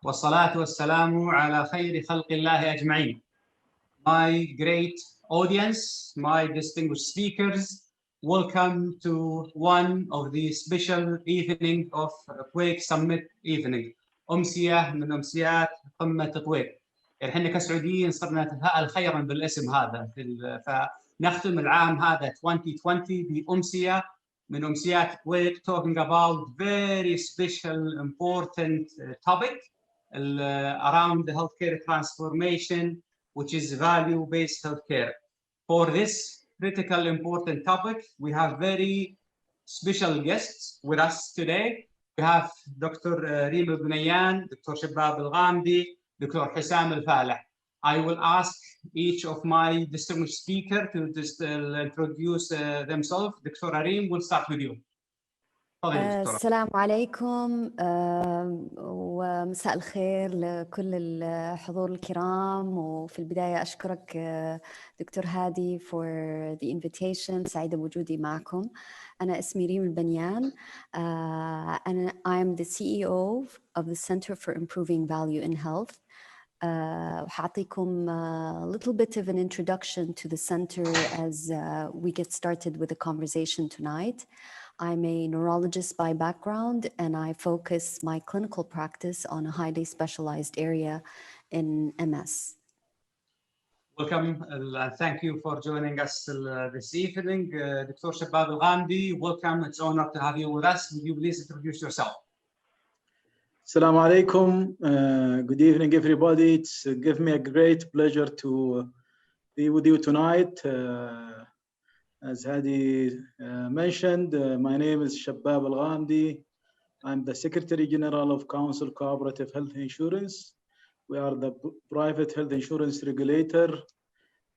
والصلاة والسلام على خير خلق الله أجمعين. My great audience, my distinguished speakers, welcome to one of the special evening of Tuwaiq Summit Evening. أمسية من أمسيات قمة طويق. احنا كسعوديين صرنا نتفائل خيرا بالاسم هذا، فنختم العام هذا 2020 بأمسية من أمسيات طويق talking about very special important topic around the healthcare transformation, which is value-based healthcare. For this critical important topic, we have very special guests with us today. We have Dr. Reem Al-Bunayyan, Dr. Shabab Al-Ghamdi, Dr. Hussam Al-Faleh. I will ask each of my distinguished speakers to just introduce themselves. Dr. Reem, we'll start with you. السلام عليكم ومساء الخير لكل الحضور الكرام. وفي البداية أشكرك دكتور هادي for the invitation. سعيدة بوجودي معكم. أنا اسمي ريم البنيان. أنا I'm the CEO of the Center for Improving Value in Health. وحأعطيكم a little bit of an introduction to the center as we get started with the conversation tonight. I'm a neurologist by background, and I focus my clinical practice on a highly specialized area in MS. Welcome, and thank you for joining us this evening. Dr. Shabab Al-Ghamdi, welcome. It's an honor to have you with us. Would you please introduce yourself? Assalamu alaikum. Good evening, everybody. It's gives me a great pleasure to be with you tonight. As Hadi mentioned, my name is Shabab Al-Ghamdi. I'm the Secretary General of Council Cooperative Health Insurance. We are the private health insurance regulator.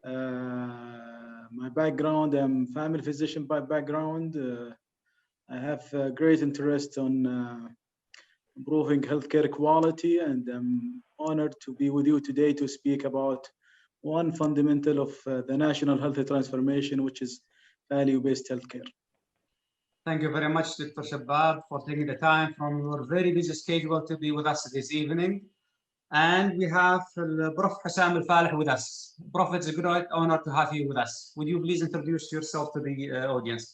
My background, I'm a family physician by background. I have a great interest on improving healthcare quality, and I'm honored to be with you today to speak about one fundamental of the national health transformation, which is value-based healthcare. Thank you very much, Dr. Shabab, for taking the time from your very busy schedule to be with us this evening. And we have Prof. Hussam Al-Faleh with us. Prof, it's a great honor to have you with us. Would you please introduce yourself to the audience?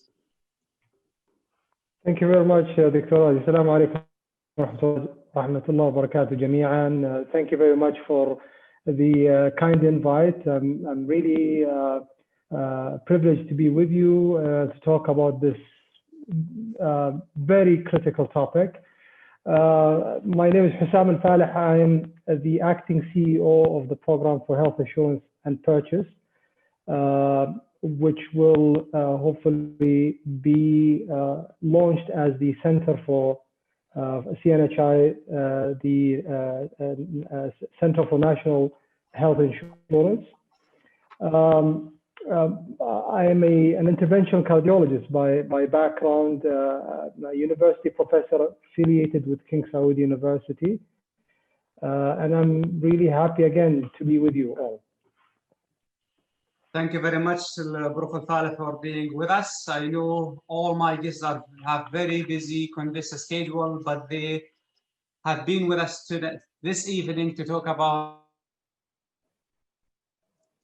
Thank you very much, Dr. Assalamu alaikum wa rahmatullah wa barakatuh jami'an. Thank you very much for the kind invite. I'm really privileged to be with you to talk about this very critical topic. My name is Hussam Al-Faleh. I am the acting CEO of the Program for Health Assurance and Purchase, which will hopefully be launched as the Center for CNHI, the Center for National Health Insurance. I am an interventional cardiologist by background, a university professor affiliated with King Saud University, and I'm really happy again to be with you all. Thank you very much, Prof. Al-Faleh, for being with us. I know all my guests have very busy congested schedule, but they have been with us this evening to talk about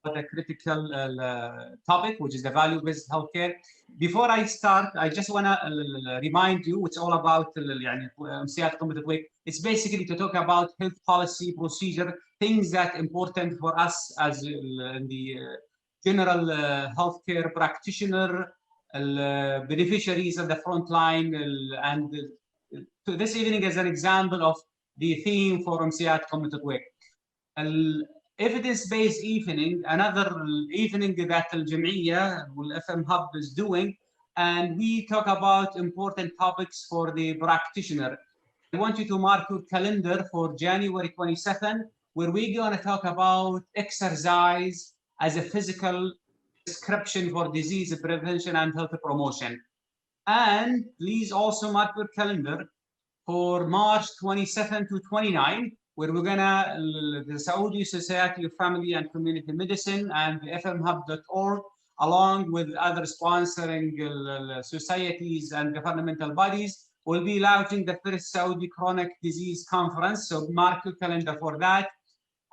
the critical topic, which is the value-based healthcare. Before I start, I just want to remind you, it's all about it's basically to talk about health policy, procedure, things that important for us as in the general healthcare practitioner, beneficiaries of the front line, and this evening is an example of the theme for أمسيات قمة طويق. Evidence-based evening, another evening that الجمعية FMhub is doing, and we talk about important topics for the practitioner. I want you to mark your calendar for January 27, where we're going to talk about exercise as a physical prescription for disease prevention and health promotion. And please also mark your calendar for March 27 to 29, where we're gonna, the Saudi Society of Family and Community Medicine and the FMhub.org, along with other sponsoring societies and governmental bodies, We'll be launching the first Saudi Chronic Disease Conference, so mark your calendar for that.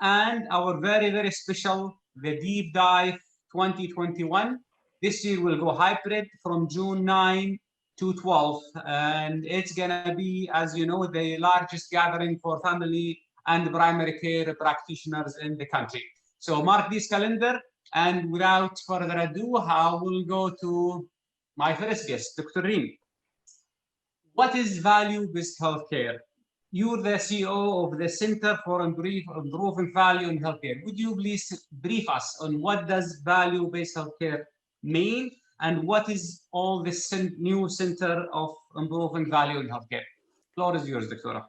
And our very, very special, the Deep Dive 2021. This year will go hybrid from June 9 to 12. And it's gonna be, as you know, the largest gathering for family and primary care practitioners in the country. So mark this calendar. And without further ado, I will go to my first guest, Dr. Reem. What is value-based healthcare? You're the CEO of the Center for Improving Value in Healthcare. Would you please brief us on what does value-based healthcare mean, and what is all this new Center of Improving Value in Healthcare? The floor is yours, Doctora.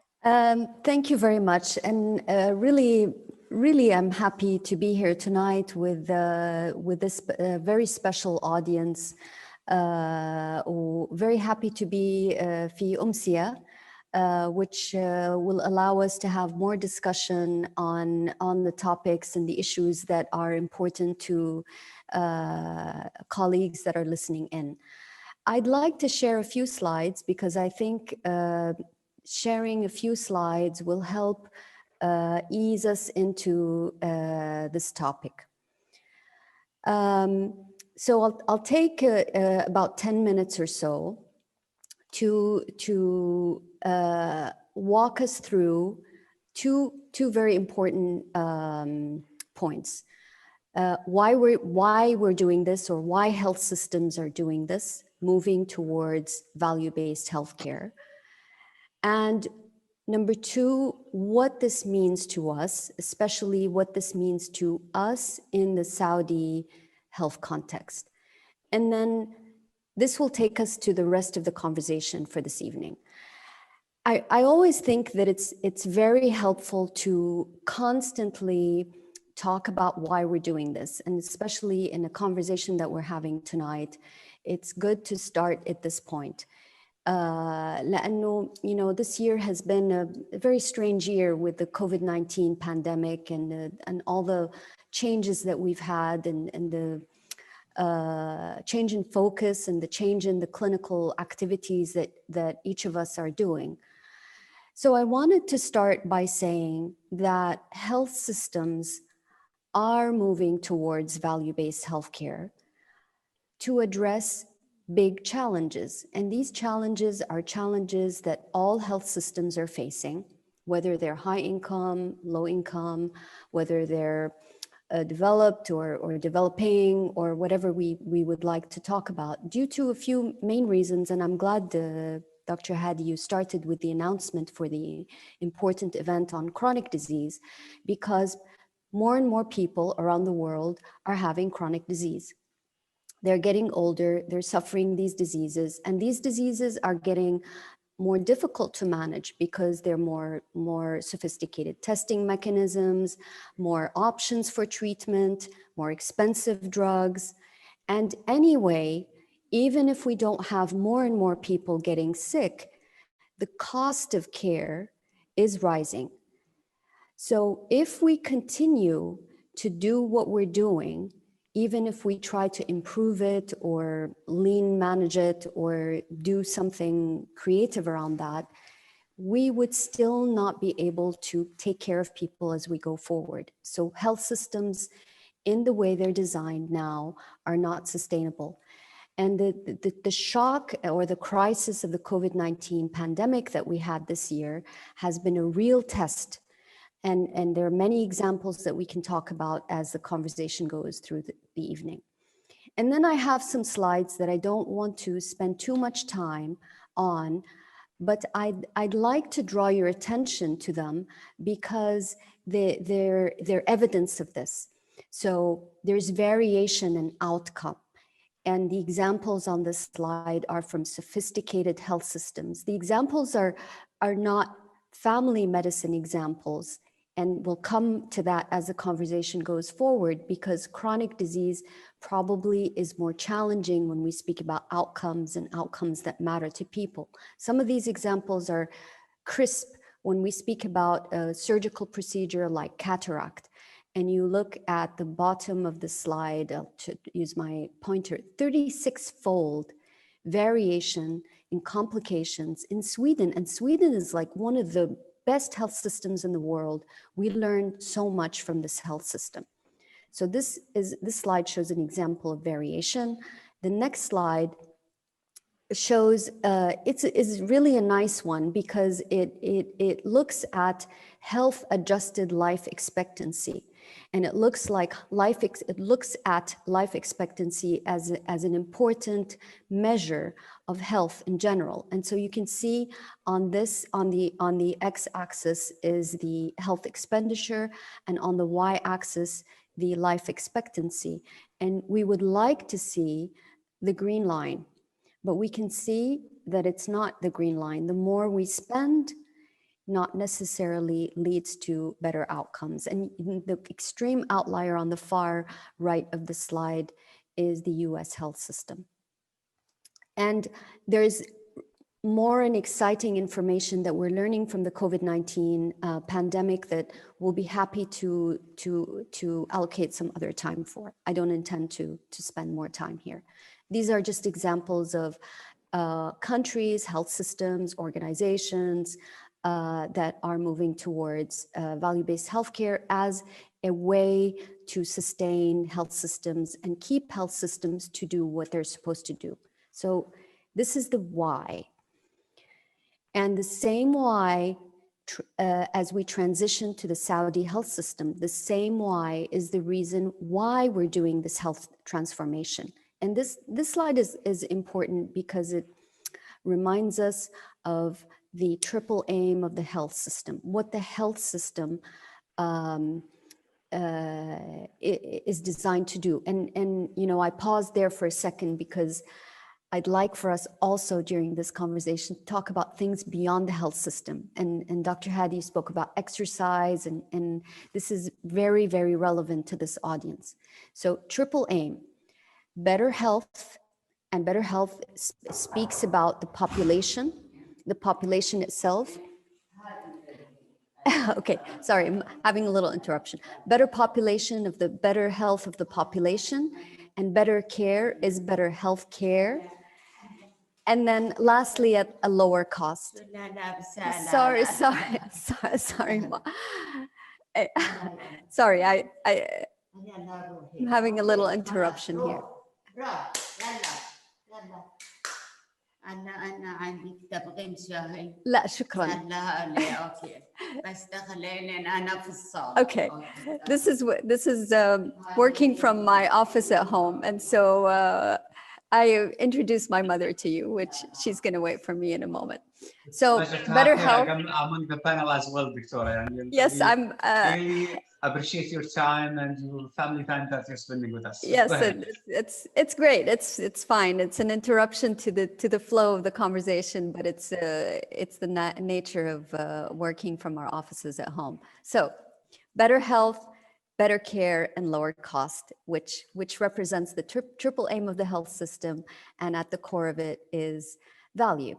Thank you very much, and really, I'm happy to be here tonight with this very special audience. Very happy to be في أمسيه, which will allow us to have more discussion on the topics and the issues that are important to colleagues that are listening in. I'd like to share a few slides because I think sharing a few slides will help ease us into this topic. So I'll take about 10 minutes or so to walk us through two very important points. Why we're doing this, or why health systems are doing this, moving towards value-based healthcare. And number two, what this means to us, especially what this means to us in the Saudi health context. And then this will take us to the rest of the conversation for this evening. I always think that it's very helpful to constantly talk about why we're doing this, and especially in a conversation that we're having tonight, it's good to start at this point. لأنه, this year has been a very strange year with the COVID-19 pandemic and all the changes that we've had, and the change in focus and the change in the clinical activities that each of us are doing. So I wanted to start by saying that health systems are moving towards value-based healthcare to address big challenges. And these challenges are challenges that all health systems are facing, whether they're high income, low income, whether they're developed or developing, or whatever we would like to talk about, due to a few main reasons. And I'm glad, Dr. Hadi, you started with the announcement for the important event on chronic disease, because more and more people around the world are having chronic disease. They're getting older, they're suffering these diseases, and these diseases are getting more difficult to manage because they're more sophisticated testing mechanisms, more options for treatment, more expensive drugs. And anyway, even if we don't have more and more people getting sick, the cost of care is rising. So if we continue to do what we're doing, even if we try to improve it or lean manage it or do something creative around that, we would still not be able to take care of people as we go forward. So health systems, in the way they're designed now, are not sustainable. And the shock or the crisis of the COVID-19 pandemic that we had this year has been a real test. And there are many examples that we can talk about as the conversation goes through the evening. And then I have some slides that I don't want to spend too much time on, but I'd like to draw your attention to them because they're evidence of this. So there's variation in outcome. And the examples on this slide are from sophisticated health systems. The examples are not family medicine examples. And we'll come to that as the conversation goes forward, because chronic disease probably is more challenging when we speak about outcomes and outcomes that matter to people. Some of these examples are crisp when we speak about a surgical procedure like cataract. And you look at the bottom of the slide, I'll use my pointer, 36-fold variation in complications in Sweden. And Sweden is like one of the best health systems in the world. We learned so much from this health system. So this slide shows an example of variation. The next slide shows, it's really a nice one because it looks at health adjusted life expectancy. And it looks at life expectancy as an important measure of health in general. And so you can see on the x-axis is the health expenditure, and on the y-axis the life expectancy. And we would like to see the green line, but we can see that it's not the green line. The more we spend, not necessarily leads to better outcomes. And the extreme outlier on the far right of the slide is the US health system. And there's more and exciting information that we're learning from the COVID-19 pandemic that we'll be happy to allocate some other time for. I don't intend to spend more time here. These are just examples of countries, health systems, organizations that are moving towards value-based healthcare as a way to sustain health systems and keep health systems to do what they're supposed to do. So this is the why. And the same why, as we transition to the Saudi health system, the same why is the reason why we're doing this health transformation. And this slide is important because it reminds us of the triple aim of the health system, what the health system is designed to do. And you know, I paused there for a second because I'd like for us also during this conversation to talk about things beyond the health system. And Dr. Hadi spoke about exercise, and this is very, very relevant to this audience. So triple aim, better health, and better health speaks about the population itself. Okay, sorry, I'm having a little interruption. Better population of the better health of the population, and better care is better health care. And then lastly, at a lower cost. Sorry. Sorry, I'm having a little interruption here. أنا عندي تبغين شاي. لا شكرا. لا أوكي. بس خليني أنا في الصالة. Okay, this is working from my office at home, and so I introduce my mother to you, which she's going to wait for me in a moment. So better health. I'm among the panel as well, Victoria. Yes, I'm. Really appreciate your time and your family time that you're spending with us. Yes, it's great. It's fine. It's an interruption to the flow of the conversation, but it's the nature of working from our offices at home. So, better health, better care, and lower cost, which represents the triple aim of the health system, and at the core of it is value.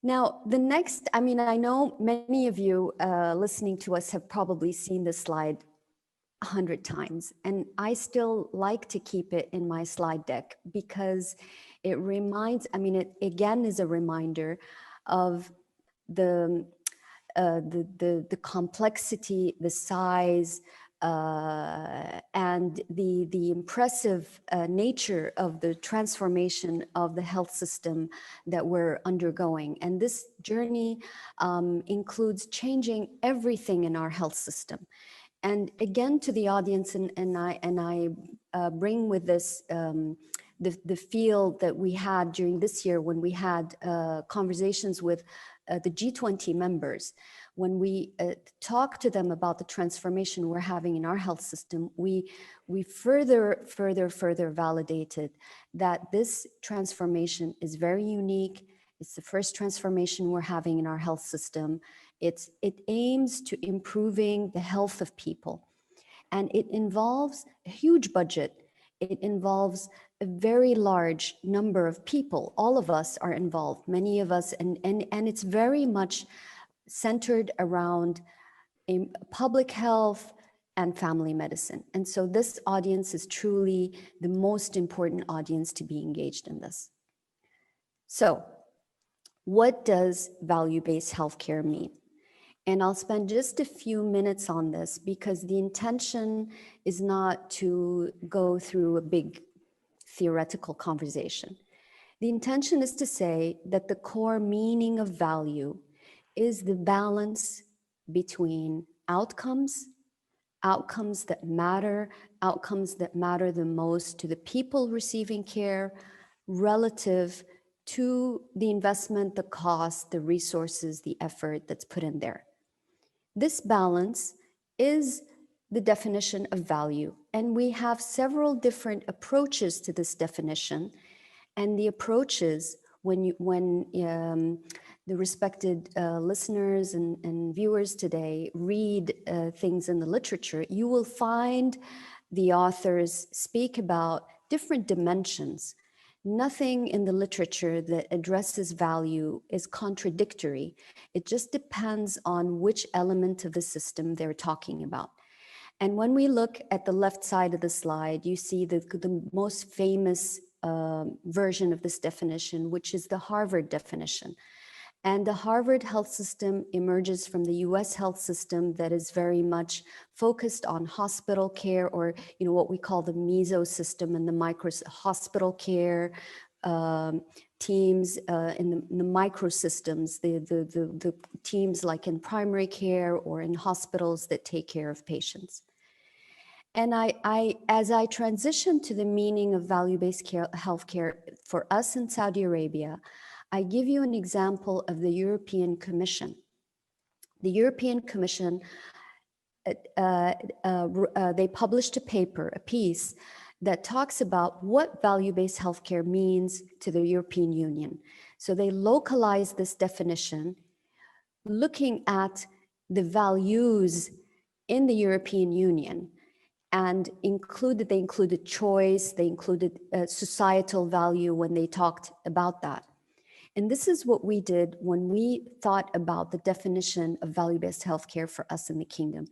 Now, the next, I mean, I know many of you listening to us have probably seen this slide 100 times, and I still like to keep it in my slide deck because it reminds, I mean, it again is a reminder of the complexity, the size, and the impressive nature of the transformation of the health system that we're undergoing. And this journey includes changing everything in our health system. And again, to the audience, and I bring with this the field that we had during this year when we had conversations with the G20 members. When we talk to them about the transformation we're having in our health system, we further validated that this transformation is very unique. It's the first transformation we're having in our health system. It aims to improving the health of people, and it involves a huge budget. It involves a very large number of people. All of us are involved, many of us, and it's very much centered around public health and family medicine. And so this audience is truly the most important audience to be engaged in this. So What does value-based healthcare mean? And I'll spend just a few minutes on this because the intention is not to go through a big theoretical conversation. The intention is to say that the core meaning of value is the balance between outcomes that matter the most to the people receiving care relative to the investment, the cost, the resources, the effort that's put in there. This balance is the definition of value. And we have several different approaches to this definition. And the approaches, when the respected listeners and viewers today read things in the literature, you will find the authors speak about different dimensions. Nothing in the literature that addresses value is contradictory. It just depends on which element of the system they're talking about. And when we look at the left side of the slide, you see the most famous version of this definition, which is the Harvard definition. And the Harvard health system emerges from the US health system that is very much focused on hospital care, or what we call the meso system and the micro hospital care teams in the microsystems, the teams like in primary care or in hospitals that take care of patients. And as I transition to the meaning of value-based healthcare for us in Saudi Arabia, I give you an example of the European Commission. The European Commission, they published a piece that talks about what value-based healthcare means to the European Union. So they localized this definition, looking at the values in the European Union, and they included choice, they included societal value when they talked about that. And this is what we did when we thought about the definition of value-based healthcare for us in the kingdom.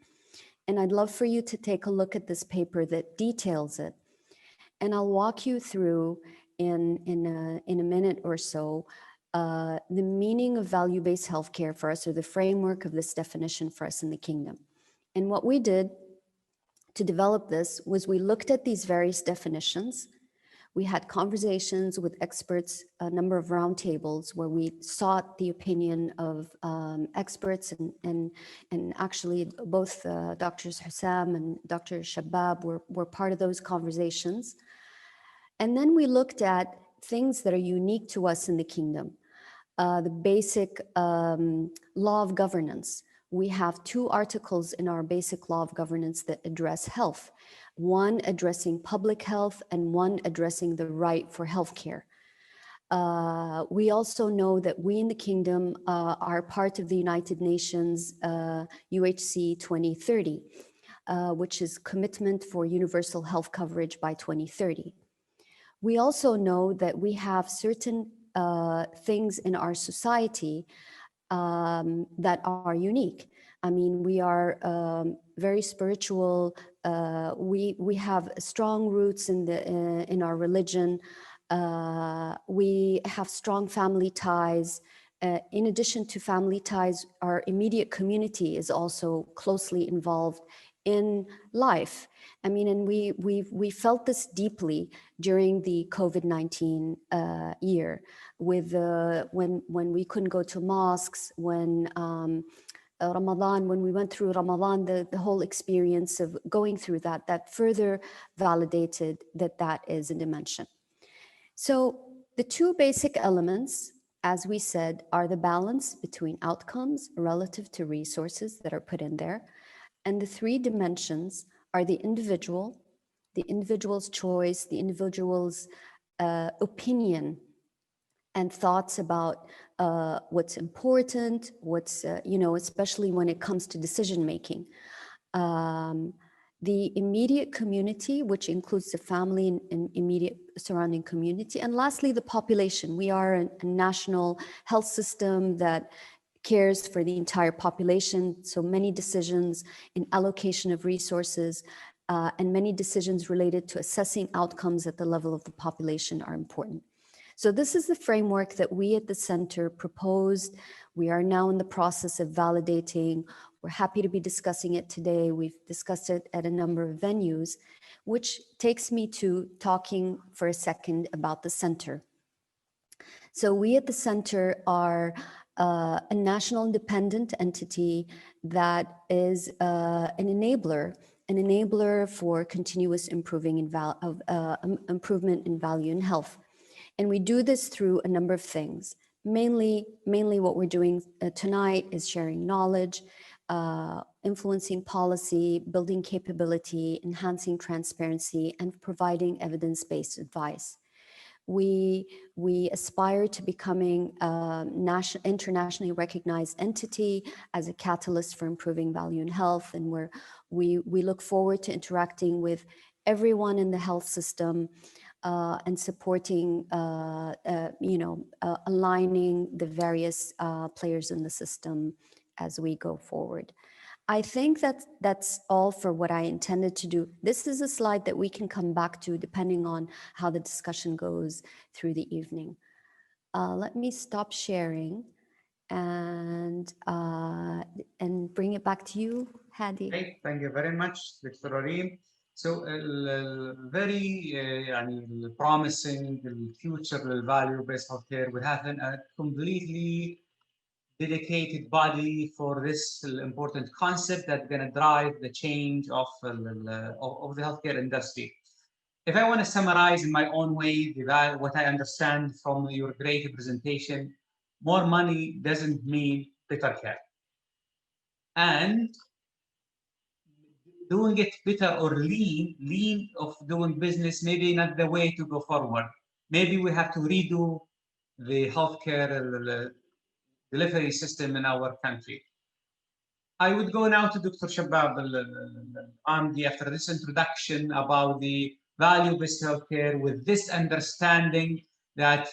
And I'd love for you to take a look at this paper that details it. And I'll walk you through in a minute or so the meaning of value-based healthcare for us, or the framework of this definition for us in the kingdom. And what we did to develop this was we looked at these various definitions. We had conversations with experts, a number of roundtables where we sought the opinion of experts, and actually both Drs. Hussam and Dr. Shabab were part of those conversations. And then we looked at things that are unique to us in the kingdom. The basic law of governance. We have 2 articles in our basic law of governance that address health. One addressing public health and one addressing the right for healthcare. We also know that we in the kingdom are part of the United Nations UHC 2030, which is commitment for universal health coverage by 2030. We also know that we have certain things in our society that are unique. I mean, we are very spiritual. We have strong roots in our religion. We have strong family ties. In addition to family ties, our immediate community is also closely involved in life. I mean, and we felt this deeply during the COVID-19 year, with when we couldn't go to mosques, when Ramadan, when we went through Ramadan, the whole experience of going through that further validated that is a dimension. So the 2 basic elements, as we said, are the balance between outcomes relative to resources that are put in there. And the 3 dimensions are the individual's choice, the individual's opinion and thoughts about what's important, what's, especially when it comes to decision making. The immediate community, which includes the family and immediate surrounding community. And lastly, the population. We are a national health system that cares for the entire population. So many decisions in allocation of resources and many decisions related to assessing outcomes at the level of the population are important. So this is the framework that we at the center proposed. We are now in the process of validating. We're happy to be discussing it today. We've discussed it at a number of venues, which takes me to talking for a second about the center. So we at the center are a national independent entity that is an enabler for continuous improvement in value and health. And we do this through a number of things. Mainly what we're doing tonight is sharing knowledge, influencing policy, building capability, enhancing transparency, and providing evidence-based advice. We aspire to becoming a internationally recognized entity as a catalyst for improving value and health, and we look forward to interacting with everyone in the health system and supporting, aligning the various players in the system as we go forward. I think that's all for what I intended to do. This is a slide that we can come back to depending on how the discussion goes through the evening. Let me stop sharing and bring it back to you, Hadi. Okay, thank you very much, Dr. Reem. So, very promising future value-based healthcare. We have a completely dedicated body for this important concept that's going to drive the change of the healthcare industry. If I want to summarize in my own way what I understand from your great presentation, more money doesn't mean better care. And doing it better or lean of doing business, maybe not the way to go forward. Maybe we have to redo the healthcare delivery system in our country. I would go now to Dr. Shabab Al-Amdi after this introduction about the value-based healthcare with this understanding that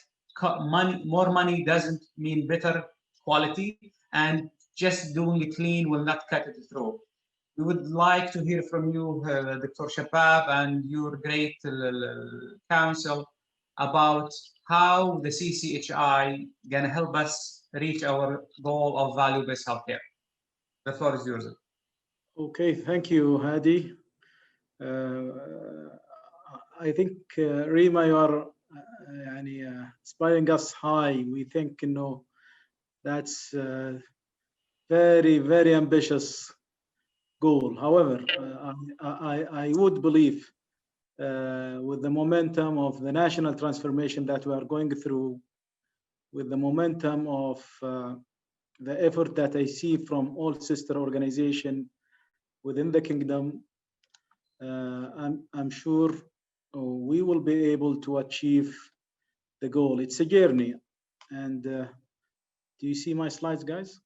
more money doesn't mean better quality, and just doing it clean will not cut it through. We would like to hear from you, Dr. Shabab, and your great counsel about how the CCHI going to help us reach our goal of value-based healthcare. The floor is yours. Okay, thank you, Hadi. I think, Rima, you are inspiring us high. We think, that's a very, very ambitious goal. However, I would believe with the momentum of the national transformation that we are going through, with the momentum of the effort that I see from all sister organizations within the kingdom, I'm sure we will be able to achieve the goal. It's a journey. And do you see my slides, guys?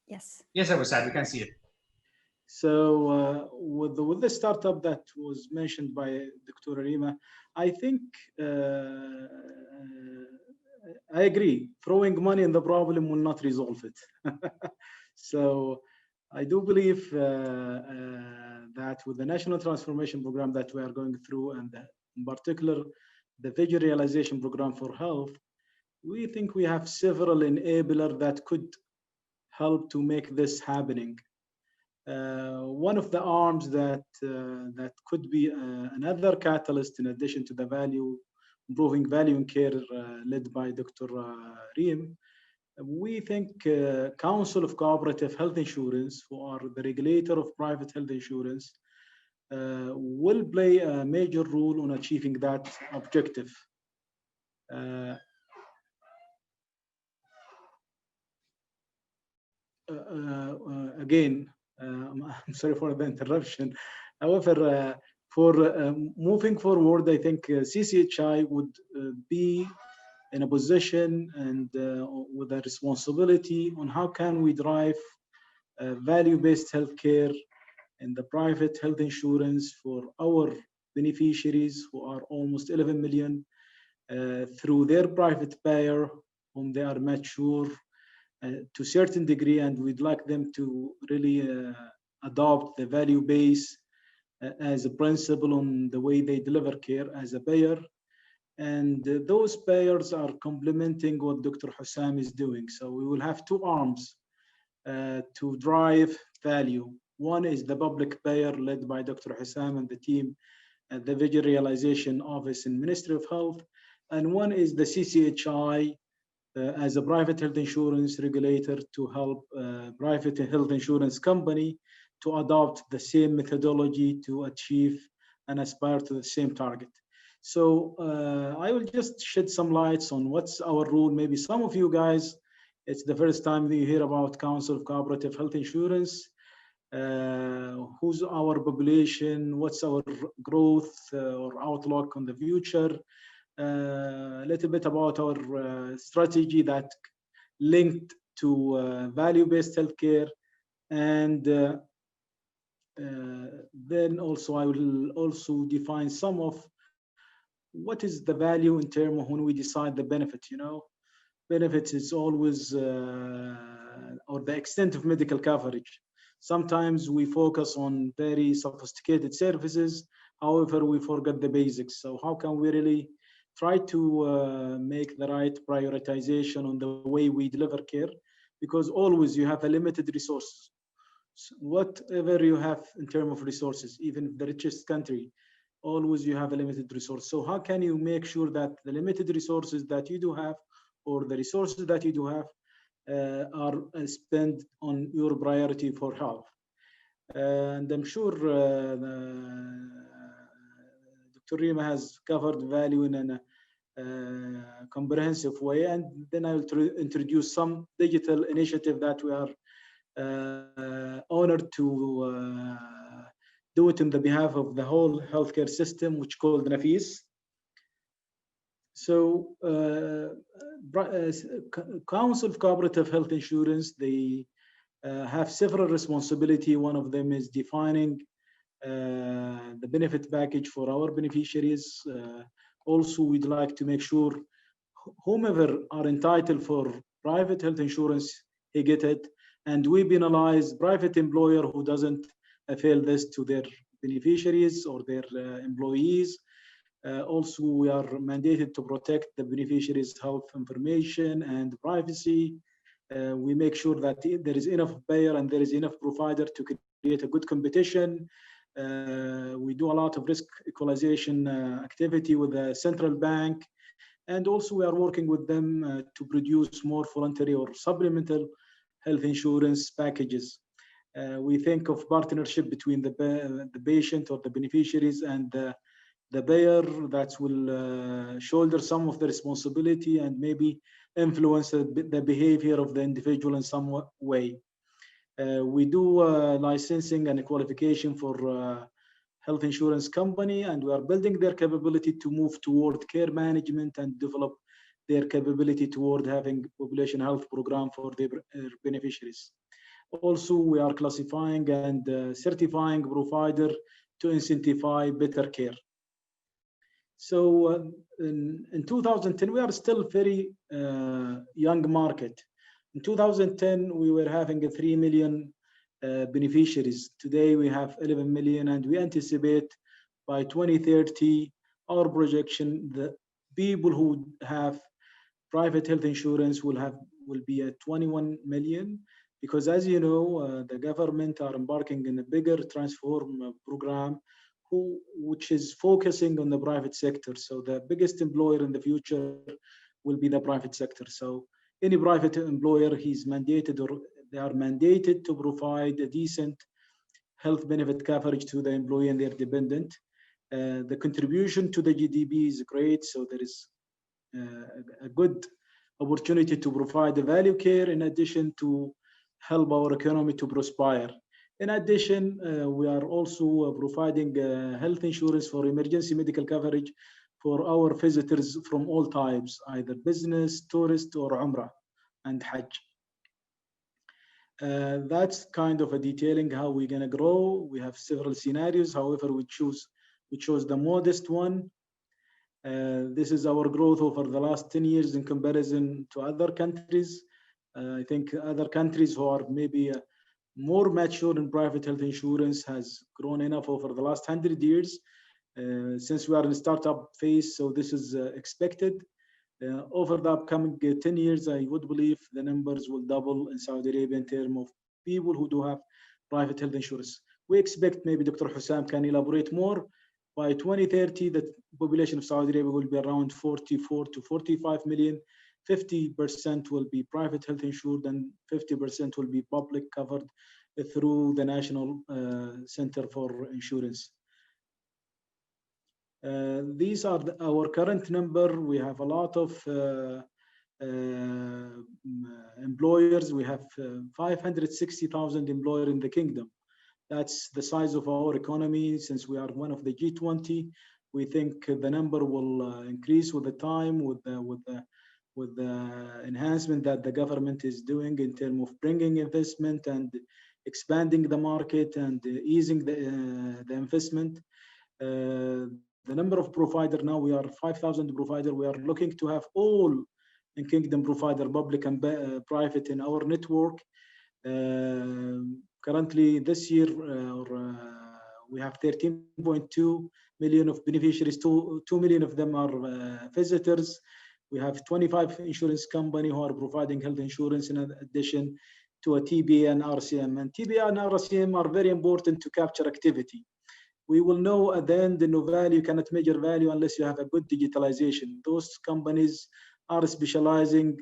Yes. Yes, Abu Saad, we can see it. So with the startup that was mentioned by Dr. Rima, I think I agree. Throwing money in the problem will not resolve it. So I do believe that with the national transformation program that we are going through, and in particular the vision realization program for health, we think we have several enablers that could help to make this happening. One of the arms that could be another catalyst in addition to the improving value and care led by Dr. Reem, we think Council of Cooperative Health Insurance, who are the regulator of private health insurance, will play a major role in achieving that objective. Again, I'm sorry for the interruption. However, for moving forward, I think CCHI would be in a position and with a responsibility on how can we drive value-based healthcare in the private health insurance for our beneficiaries, who are almost 11 million, through their private payer, whom they are mature to a certain degree, and we'd like them to really adopt the value base as a principle on the way they deliver care as a payer. And those payers are complementing what Dr. Hussam is doing. So we will have two arms to drive value. One is the public payer led by Dr. Hussam and the team at the Vision Realization Office in Ministry of Health. And one is the CCHI as a private health insurance regulator to help private health insurance company to adopt the same methodology to achieve and aspire to the same target. So I will just shed some lights on what's our role. Maybe some of you guys, it's the first time that you hear about Council of Cooperative Health Insurance. Who's our population? What's our growth or outlook on the future? A little bit about our strategy that linked to value-based healthcare, and then also I will also define some of what is the value in terms of when we decide the benefit. You know, benefits is always or the extent of medical coverage. Sometimes we focus on very sophisticated services, however we forget the basics. So how can we really try to make the right prioritization on the way we deliver care? Because always you have a limited resources. Whatever you have in terms of resources, even the richest country, always you have a limited resource. So how can you make sure that the limited resources that you do have, or the resources that you do have, are spent on your priority for health? And I'm sure Dr. Rima has covered value in a comprehensive way, and then I will introduce some digital initiative that we are honored to do it on the behalf of the whole healthcare system, which is called Nafis. So Council of Cooperative Health Insurance, they have several responsibilities. One of them is defining the benefit package for our beneficiaries. Also, we'd like to make sure whomever are entitled for private health insurance, they get it. And we penalize private employer who doesn't avail this to their beneficiaries or their employees. Also, we are mandated to protect the beneficiaries' health information and privacy. We make sure that there is enough payer and there is enough provider to create a good competition. We do a lot of risk equalization activity with the central bank. And also we are working with them to produce more voluntary or supplemental health insurance packages. We think of partnership between the patient or the beneficiaries and the payer that will shoulder some of the responsibility and maybe influence the behavior of the individual in some way. We do licensing and qualification for health insurance company, and we are building their capability to move toward care management and develop their capability toward having population health program for their beneficiaries. Also, we are classifying and certifying provider to incentivize better care. So in 2010, we are still very young market. In 2010, we were having 3 million beneficiaries. Today, we have 11 million, and we anticipate by 2030, our projection, the people who have private health insurance will be at 21 million. Because as you know, the government are embarking in a bigger transform program, which is focusing on the private sector. So the biggest employer in the future will be the private sector. So any private employer, he's mandated or they are mandated to provide a decent health benefit coverage to the employee and their dependent. The contribution to the GDP is great. So there is a good opportunity to provide the value care in addition to help our economy to prosper. In addition, we are also providing health insurance for emergency medical coverage for our visitors from all types, either business, tourist, or Umrah and Hajj. That's kind of a detailing how we're going to grow. We have several scenarios. However, we chose the modest one. This is our growth over the last 10 years in comparison to other countries. I think other countries who are maybe more mature in private health insurance has grown enough over the last 100 years. Since we are in startup phase, so this is expected. Over the upcoming 10 years, I would believe the numbers will double in Saudi Arabia in terms of people who do have private health insurance. We expect, maybe Dr. Hussam can elaborate more, by 2030, the population of Saudi Arabia will be around 44 to 45 million. 50% will be private health insured and 50% will be public covered through the National Center for Insurance. These are our current number. We have a lot of employers. We have 560,000 employers in the kingdom. That's the size of our economy. Since we are one of the G20, we think the number will increase with the time, with the enhancement that the government is doing in terms of bringing investment and expanding the market and easing the investment. The number of providers now, we are 5,000 providers. We are looking to have all in kingdom provider, public and private, in our network. Currently, this year, we have 13.2 million of beneficiaries. 2 million of them are visitors. We have 25 insurance companies who are providing health insurance in addition to a TBA and RCM. And TBA and RCM are very important to capture activity. We will know at the end, no value, you cannot measure value unless you have a good digitalization. Those companies are specializing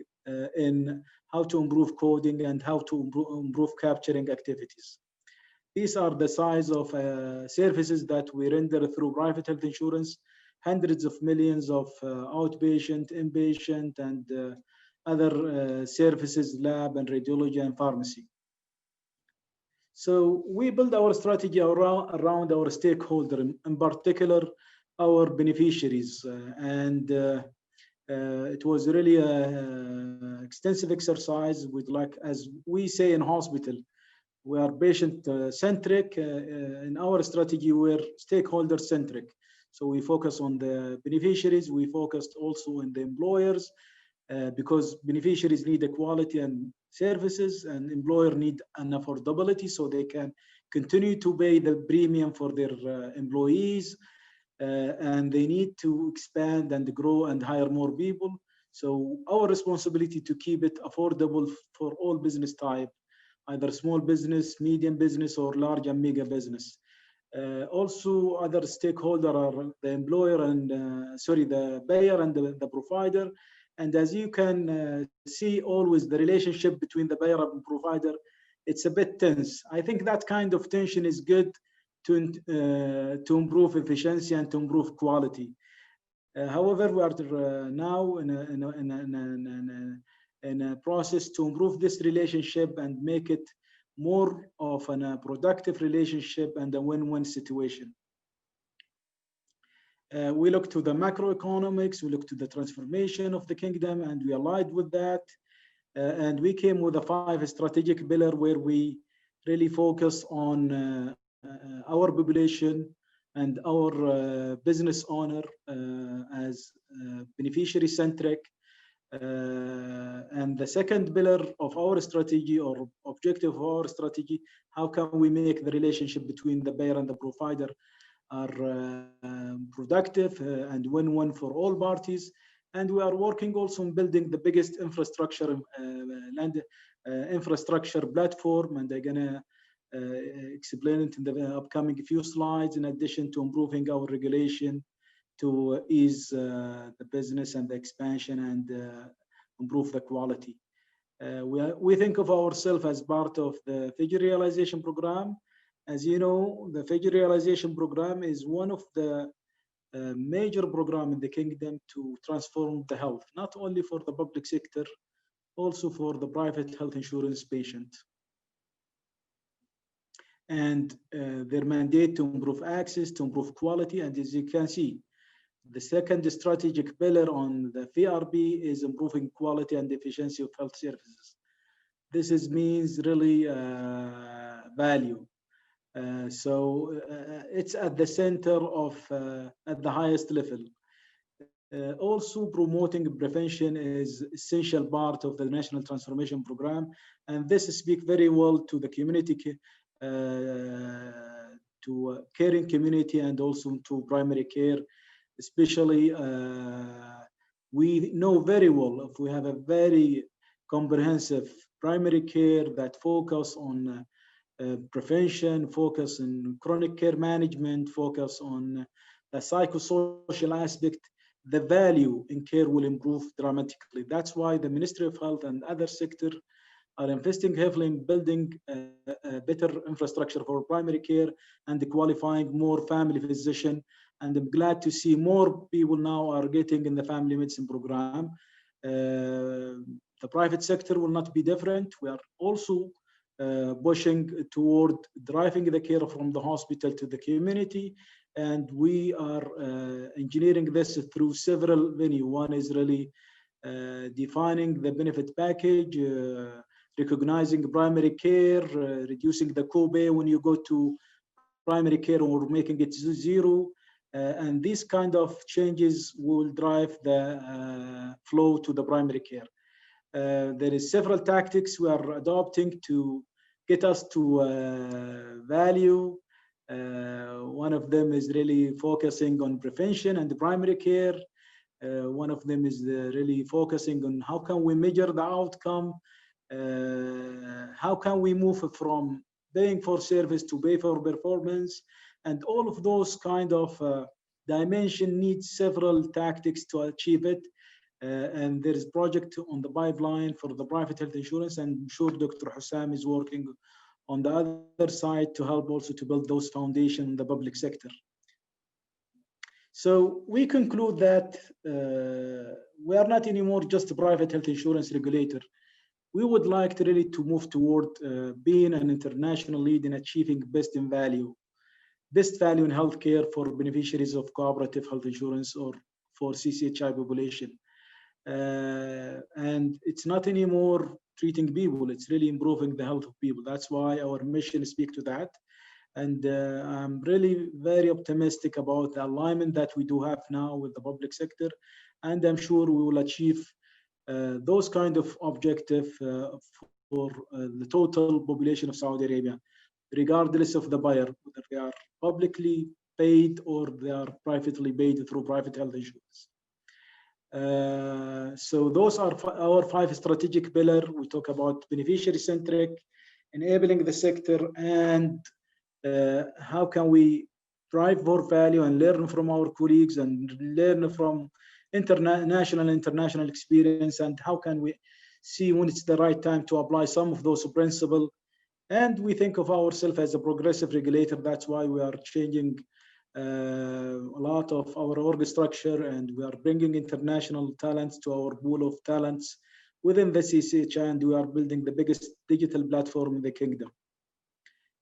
in how to improve coding and how to improve capturing activities. These are the size of services that we render through private health insurance, hundreds of millions of outpatient, inpatient, and other services, lab and radiology and pharmacy. So we build our strategy around our stakeholder, in particular, our beneficiaries. It was really an extensive exercise with, like, as we say in hospital, we are patient-centric. In our strategy, we're stakeholder-centric. So we focus on the beneficiaries. We focused also on the employers because beneficiaries need equality and services, and employers need an affordability so they can continue to pay the premium for their employees. And they need to expand and grow and hire more people. So our responsibility to keep it affordable for all business type, either small business, medium business, or large and mega business. Also, other stakeholders are the employer and the payer and the provider. And as you can see, always the relationship between the payer and provider, it's a bit tense. I think that kind of tension is good to improve efficiency and to improve quality. However, we are now in a process to improve this relationship and make it more of a productive relationship and a win-win situation. We look to the macroeconomics, we look to the transformation of the kingdom, and we aligned with that. And we came with a 5 strategic pillar where we really focus on our population and our business owner as beneficiary-centric. And the second pillar of our strategy, or objective of our strategy, how can we make the relationship between the payer and the provider are productive and win-win for all parties. And we are working also on building the biggest infrastructure infrastructure platform, and they're gonna explain it in the upcoming few slides, in addition to improving our regulation to ease the business and the expansion and improve the quality. We think of ourselves as part of the Figure Realization Program. As you know, the Figure Realization Program is one of the major programs in the kingdom to transform the health, not only for the public sector, also for the private health insurance patient. And their mandate to improve access, to improve quality, and as you can see, the second strategic pillar on the VRB is improving quality and efficiency of health services. This means really value. So it's at the center of, at the highest level. Also, promoting prevention is essential part of the National Transformation Program, and this speaks very well to the community, to caring community, and also to primary care, especially. We know very well if we have a very comprehensive primary care that focus on prevention, focus on chronic care management, focus on the psychosocial aspect, the value in care will improve dramatically. That's why the Ministry of Health and other sectors are investing heavily in building a better infrastructure for primary care and qualifying more family physicians. And I'm glad to see more people now are getting in the family medicine program. The private sector will not be different. We are also pushing toward driving the care from the hospital to the community. And we are engineering this through several venues. One is really defining the benefit package, recognizing primary care, reducing the co-pay when you go to primary care, or making it zero. And these kind of changes will drive the flow to the primary care. There is several tactics we are adopting to get us to value. One of them is really focusing on prevention and the primary care. One of them is really focusing on how can we measure the outcome. How can we move from paying for service to pay for performance? And all of those kind of dimension needs several tactics to achieve it. And there is a project on the pipeline for the private health insurance, and I'm sure Dr. Hussam is working on the other side to help also to build those foundations in the public sector. So we conclude that we are not anymore just a private health insurance regulator. We would like to really to move toward being an international lead in achieving best value in healthcare for beneficiaries of cooperative health insurance or for CCHI population. And it's not anymore treating people, it's really improving the health of people. That's why our mission speaks to that. And I'm really very optimistic about the alignment that we do have now with the public sector. And I'm sure we will achieve those kind of objectives for the total population of Saudi Arabia, regardless of the buyer, whether they are publicly paid or they are privately paid through private health insurance. So those are our 5 strategic pillars. We talk about beneficiary-centric, enabling the sector, and how can we drive more value and learn from our colleagues and learn from national and international experience, and how can we see when it's the right time to apply some of those principles. And we think of ourselves as a progressive regulator. That's why we are changing a lot of our org structure, and we are bringing international talents to our pool of talents within the CCH, and we are building the biggest digital platform in the kingdom.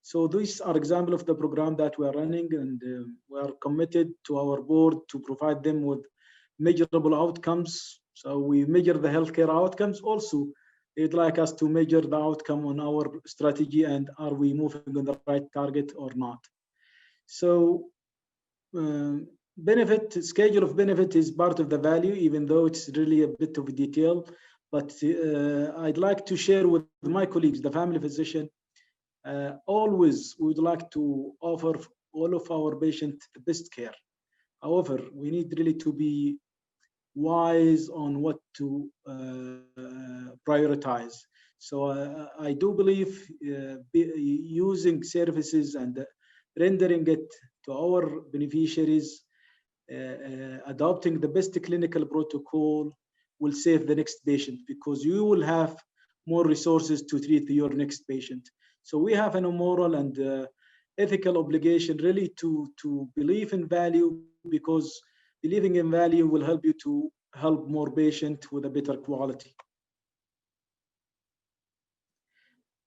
So these are examples of the program that we are running, and we are committed to our board to provide them with measurable outcomes. So we measure the healthcare outcomes. Also, they'd like us to measure the outcome on our strategy, and are we moving on the right target or not. So schedule of benefit is part of the value, even though it's really a bit of detail. But I'd like to share with my colleagues, the family physician, always we would like to offer all of our patients the best care. However, we need really to be wise on what to prioritize. So I do believe using services and rendering it to our beneficiaries, adopting the best clinical protocol will save the next patient, because you will have more resources to treat your next patient. So we have a moral and ethical obligation really to believe in value, because believing in value will help you to help more patients with a better quality.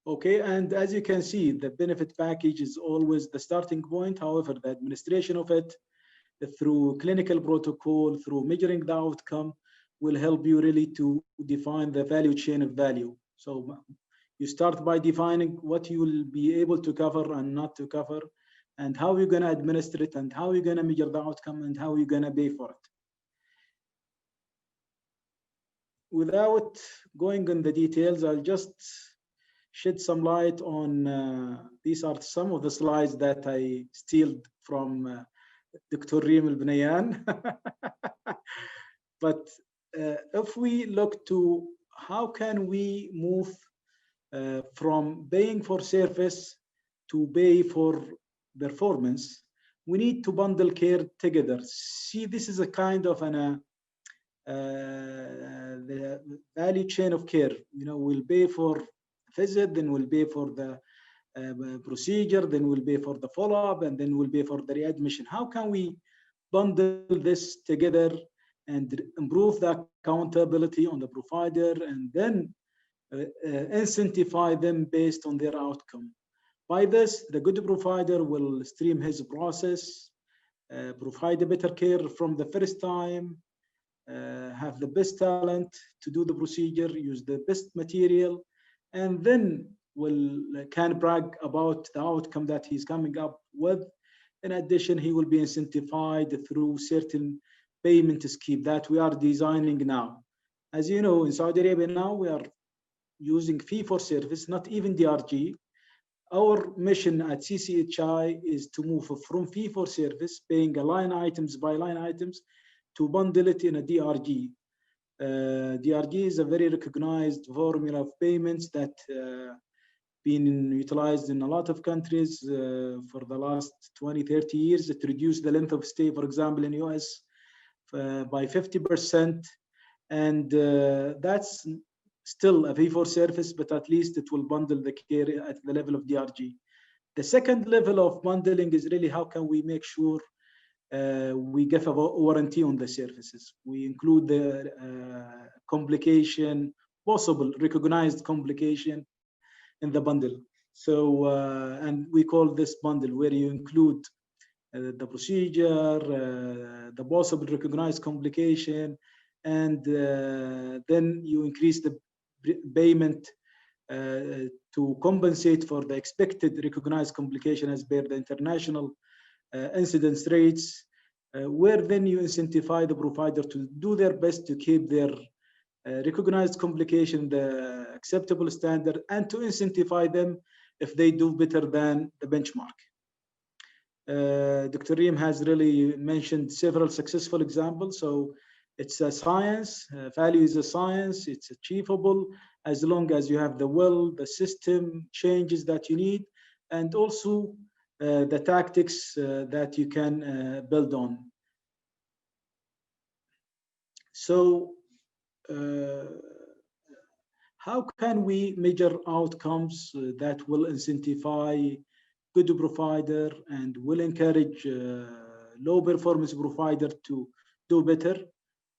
Okay, and as you can see, the benefit package is always the starting point. However, the administration of it through clinical protocol, through measuring the outcome, will help you really to define the value chain of value. So you start by defining what you will be able to cover and not to cover, and how you're going to administer it, and how you're going to measure the outcome, and how you're going to pay for it. without going on the details, I'll just shed some light on these are some of the slides that I steal from Dr. Reem Al-Bnayan. But if we look to how can we move from paying for service to pay for performance, we need to bundle care together. See, this is a kind of the value chain of care. You know, we'll pay for visit, then we'll pay for the procedure, then we'll pay for the follow-up, and then we'll pay for the readmission. How can we bundle this together and improve the accountability on the provider, and then incentivize them based on their outcome? By this, the good provider will stream his process, provide a better care from the first time, have the best talent to do the procedure, use the best material, and then can brag about the outcome that he's coming up with. In addition, he will be incentivized through certain payment scheme that we are designing now. As you know, in Saudi Arabia now, we are using fee for service, not even DRG. Our mission at CCHI is to move from fee for service, paying a line items by line items, to bundle it in a DRG. DRG is a very recognized formula of payments that been utilized in a lot of countries for the last 20, 30 years. It reduced the length of stay, for example, in US by 50%. And that's still a fee for service, but at least it will bundle the care at the level of DRG. The second level of bundling is really how can we make sure we give a warranty on the services. We include the complication, possible recognized complication in the bundle. So, and we call this bundle where you include the procedure, the possible recognized complication, and then you increase the payment to compensate for the expected recognized complication as per the international incidence rates, where then you incentivize the provider to do their best to keep their recognized complication the acceptable standard, and to incentivize them if they do better than the benchmark. Dr. Reem has really mentioned several successful examples. So it's a science, value is a science, it's achievable as long as you have the will, the system changes that you need, and also the tactics that you can build on. So how can we measure outcomes that will incentivize good provider and will encourage low performance provider to do better?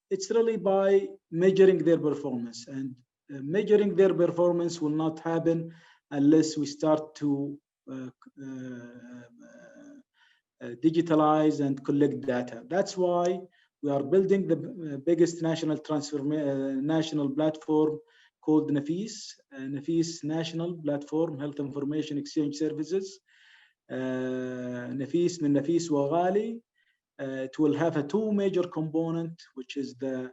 It's really by measuring their performance, and measuring their performance will not happen unless we start to digitalize and collect data. That's why we are building the biggest national platform called Nafis National Platform Health Information Exchange Services. Nafis min Nafis wa Ghali. It will have two major components, which is the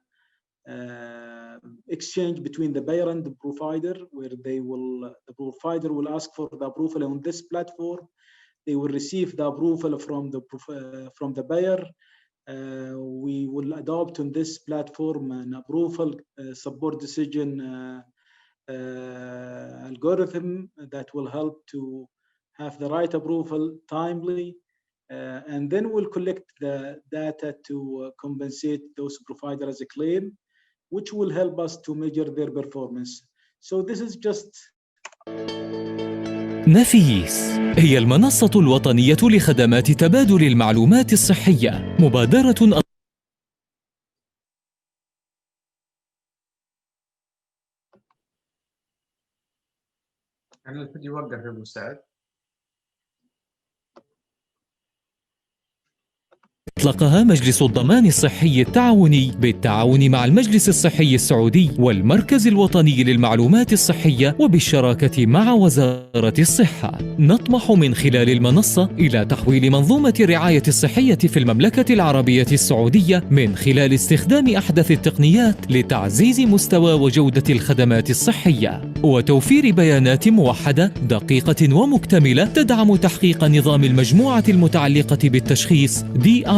exchange between the buyer and the provider, where the provider will ask for the approval on this platform. They will receive the approval from the buyer. We will adopt on this platform an approval support decision algorithm that will help to have the right approval timely. And then we'll collect the data to compensate those providers as a claim, which will help us to measure their performance. So this is just نفيس هي المنصة الوطنية لخدمات تبادل المعلومات الصحية. مبادرة يعني الفيديو وقف يا ابو سعد. أطلقها مجلس الضمان الصحي التعاوني بالتعاون مع المجلس الصحي السعودي والمركز الوطني للمعلومات الصحية وبالشراكة مع وزارة الصحة. نطمح من خلال المنصة إلى تحويل منظومة الرعاية الصحية في المملكة العربية السعودية من خلال استخدام أحدث التقنيات لتعزيز مستوى وجودة الخدمات الصحية وتوفير بيانات موحدة دقيقة ومكتملة تدعم تحقيق نظام المجموعة المتعلقة بالتشخيص DRG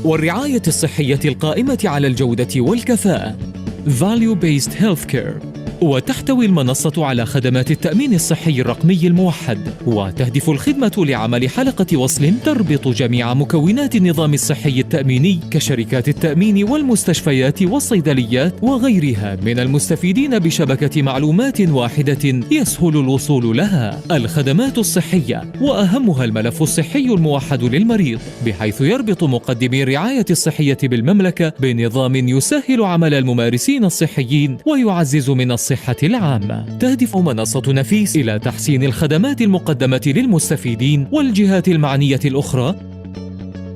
والرعاية الصحية القائمة على الجودة والكفاءة Value-Based Healthcare. وتحتوي المنصة على خدمات التأمين الصحي الرقمي الموحد، وتهدف الخدمة لعمل حلقة وصل تربط جميع مكونات النظام الصحي التأميني كشركات التأمين والمستشفيات والصيدليات وغيرها من المستفيدين بشبكة معلومات واحدة يسهل الوصول لها. الخدمات الصحية وأهمها الملف الصحي الموحد للمريض، بحيث يربط مقدمي الرعاية الصحية بالمملكة بنظام يسهل عمل الممارسين الصحيين ويعزز من الصحة العامة. تهدف منصة نفيس إلى تحسين الخدمات المقدمة للمستفيدين والجهات المعنية الأخرى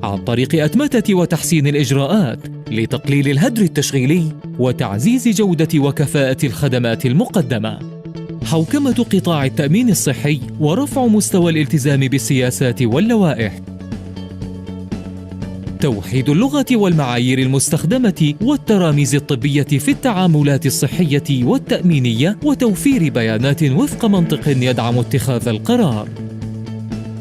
عن طريق أتمتة وتحسين الإجراءات لتقليل الهدر التشغيلي وتعزيز جودة وكفاءة الخدمات المقدمة. حوكمة قطاع التأمين الصحي ورفع مستوى الالتزام بالسياسات واللوائح. توحيد اللغة والمعايير المستخدمة والتراميز الطبية في التعاملات الصحية والتأمينية وتوفير بيانات وفق منطق يدعم اتخاذ القرار.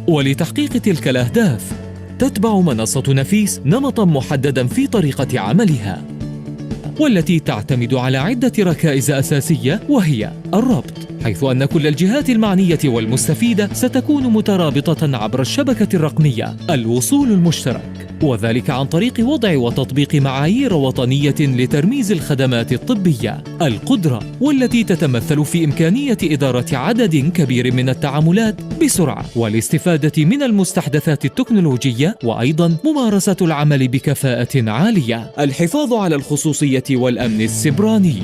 ولتحقيق تلك الأهداف تتبع منصة نفيس نمطاً محدداً في طريقة عملها، والتي تعتمد على عدة ركائز أساسية، وهي الربط، حيث أن كل الجهات المعنية والمستفيدة ستكون مترابطة عبر الشبكة الرقمية. الوصول المشترك، وذلك عن طريق وضع وتطبيق معايير وطنية لترميز الخدمات الطبية. القدرة، والتي تتمثل في إمكانية إدارة عدد كبير من التعاملات بسرعة والاستفادة من المستحدثات التكنولوجية، وأيضاً ممارسة العمل بكفاءة عالية. الحفاظ على الخصوصية والأمن السيبراني،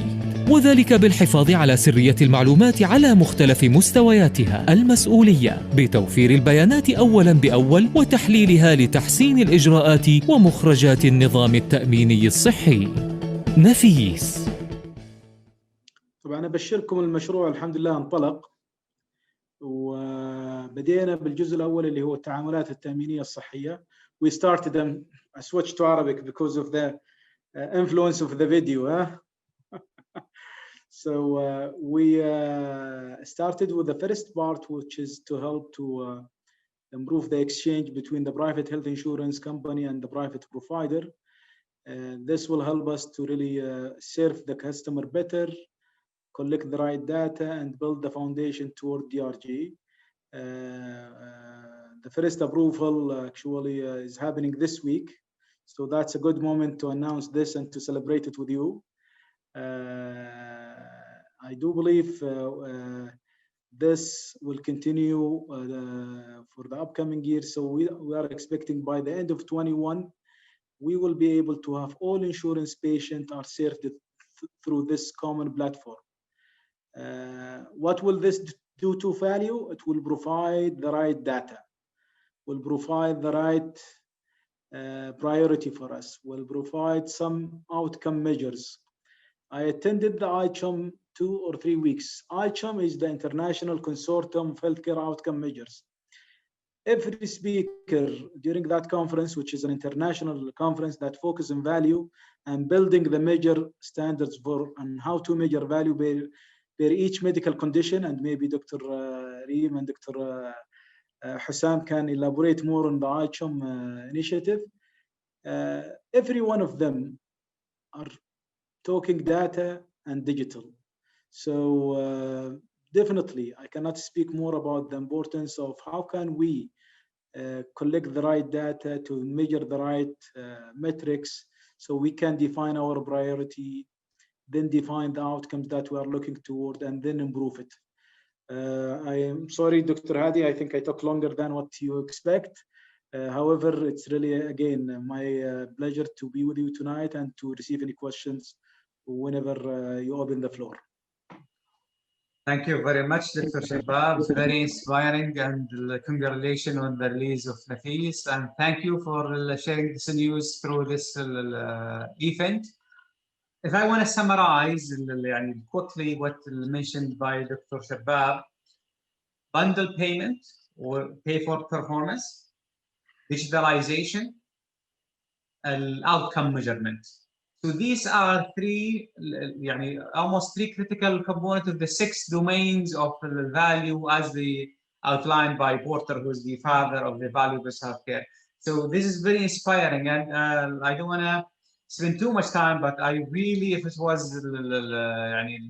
وذلك بالحفاظ على سرية المعلومات على مختلف مستوياتها. المسؤولية بتوفير البيانات أولاً بأول وتحليلها لتحسين الإجراءات ومخرجات النظام التأميني الصحي. نفيس. طبعا أبشركم المشروع الحمد لله انطلق، وبدينا بالجزء الأول اللي هو التعاملات التأمينية الصحية. We started them. I switched to Arabic because of the influence of the video. So we started with the first part, which is to help to improve the exchange between the private health insurance company and the private provider. This will help us to really serve the customer better, collect the right data, and build the foundation toward DRG. The first approval actually is happening this week. So that's a good moment to announce this and to celebrate it with you. I do believe this will continue for the upcoming year. So we are expecting by the end of 21, we will be able to have all insurance patients are served through this common platform. What will this do to value? It will provide the right data, will provide the right priority for us, will provide some outcome measures. I attended the ICHOM 2 or 3 weeks. ICHOM is the International Consortium of Healthcare Outcome Measures. Every speaker during that conference, which is an international conference that focuses on value and building the measure standards for and how to measure value by each medical condition, and maybe Dr. Reem and Dr. Hussam can elaborate more on the ICHOM initiative. Every one of them are talking data and digital. So definitely, I cannot speak more about the importance of how can we collect the right data to measure the right metrics so we can define our priority, then define the outcomes that we are looking toward, and then improve it. I am sorry, Dr. Hadi, I think I took longer than what you expect. However, it's really, again, my pleasure to be with you tonight and to receive any questions whenever you open the floor. Thank you very much, Dr. Shabab. Very inspiring, and congratulations on the release of Nafis. And thank you for sharing this news through this event. If I want to summarize quickly what mentioned by Dr. Shabab, bundle payment or pay for performance, digitalization, and outcome measurement. So these are almost three critical components of the 6 domains of the value as outlined by Porter, who's the father of the value-based healthcare. So this is very inspiring, and I don't want to spend too much time, but I really, if it was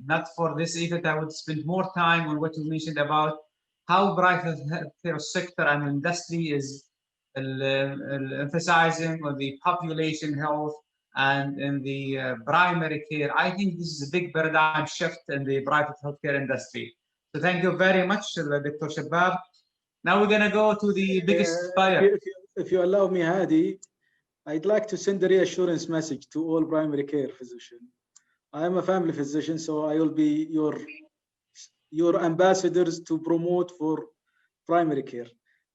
not for this event, I would spend more time on what you mentioned about how private healthcare sector and industry is emphasizing on the population health and in the primary care. I think this is a big paradigm shift in the private healthcare industry. So thank you very much, Dr. Shabab. Now we're going to go to the biggest buyer. If you allow me, Hadi, I'd like to send a reassurance message to all primary care physicians. I am a family physician, so I will be your ambassadors to promote for primary care.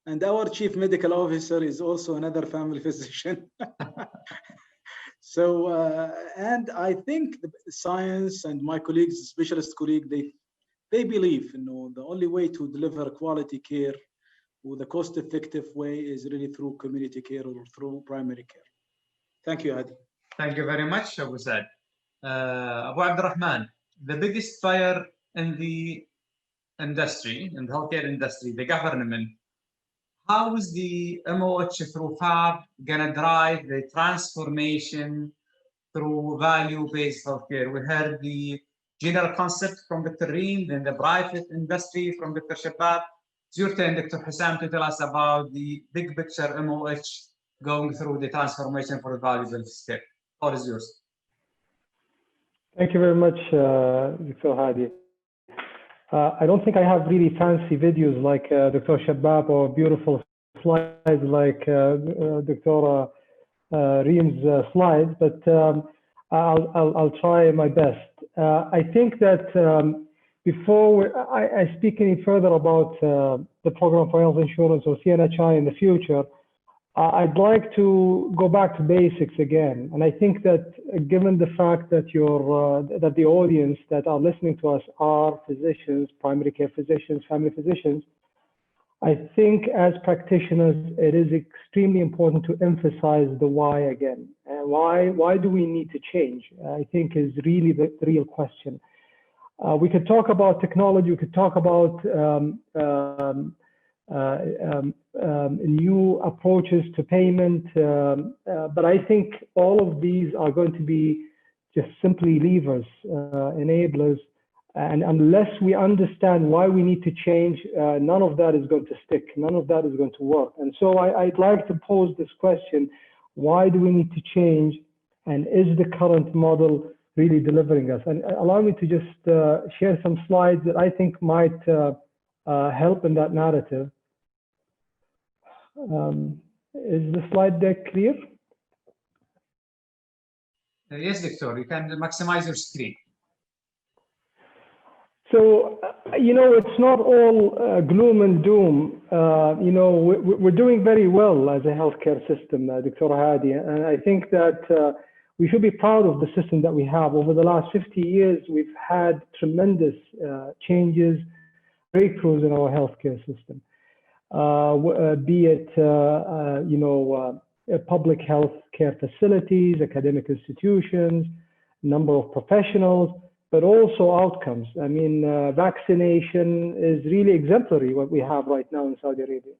And our chief medical officer is also another family physician. So, and I think the science and my colleagues, specialist colleagues, they believe, the only way to deliver quality care with a cost-effective way is really through community care or through primary care. Thank you, Hadi. Thank you very much, Abu Saad. Abu Abdurrahman, the biggest buyer in the industry, in the healthcare industry, the government, how is the MOH through FMhub gonna drive the transformation through value-based healthcare? We heard the general concept from Dr. Reem, then the private industry from Dr. Shabab. It's your turn, Dr. Hussam, to tell us about the big picture MOH going through the transformation for value-based care. All is yours. Thank you very much, Dr. Hadi. I don't think I have really fancy videos like Dr. Shabab or beautiful slides like Dr. Reem's slides, but I'll try my best. I think that before I speak any further about the program for health insurance or CNHI in the future, I'd like to go back to basics again. And I think that given the fact that that the audience that are listening to us are physicians, primary care physicians, family physicians, I think as practitioners, it is extremely important to emphasize the why again. Why do we need to change? I think is really the real question. We could talk about technology, we could talk about new approaches to payment, but I think all of these are going to be just simply levers, enablers, and unless we understand why we need to change, none of that is going to stick, none of that is going to work. And so I'd like to pose this question: why do we need to change, and is the current model really delivering us? And allow me to just share some slides that I think might help in that narrative. Is the slide deck clear? Yes, Doctor, you can maximize your screen. So, it's not all gloom and doom. We're doing very well as a healthcare system, Dr. Hadi, and I think that we should be proud of the system that we have. Over the last 50 years, we've had tremendous changes, breakthroughs in our healthcare system. Be it public health care facilities, academic institutions, number of professionals, but also outcomes. I mean, vaccination is really exemplary, what we have right now in Saudi Arabia.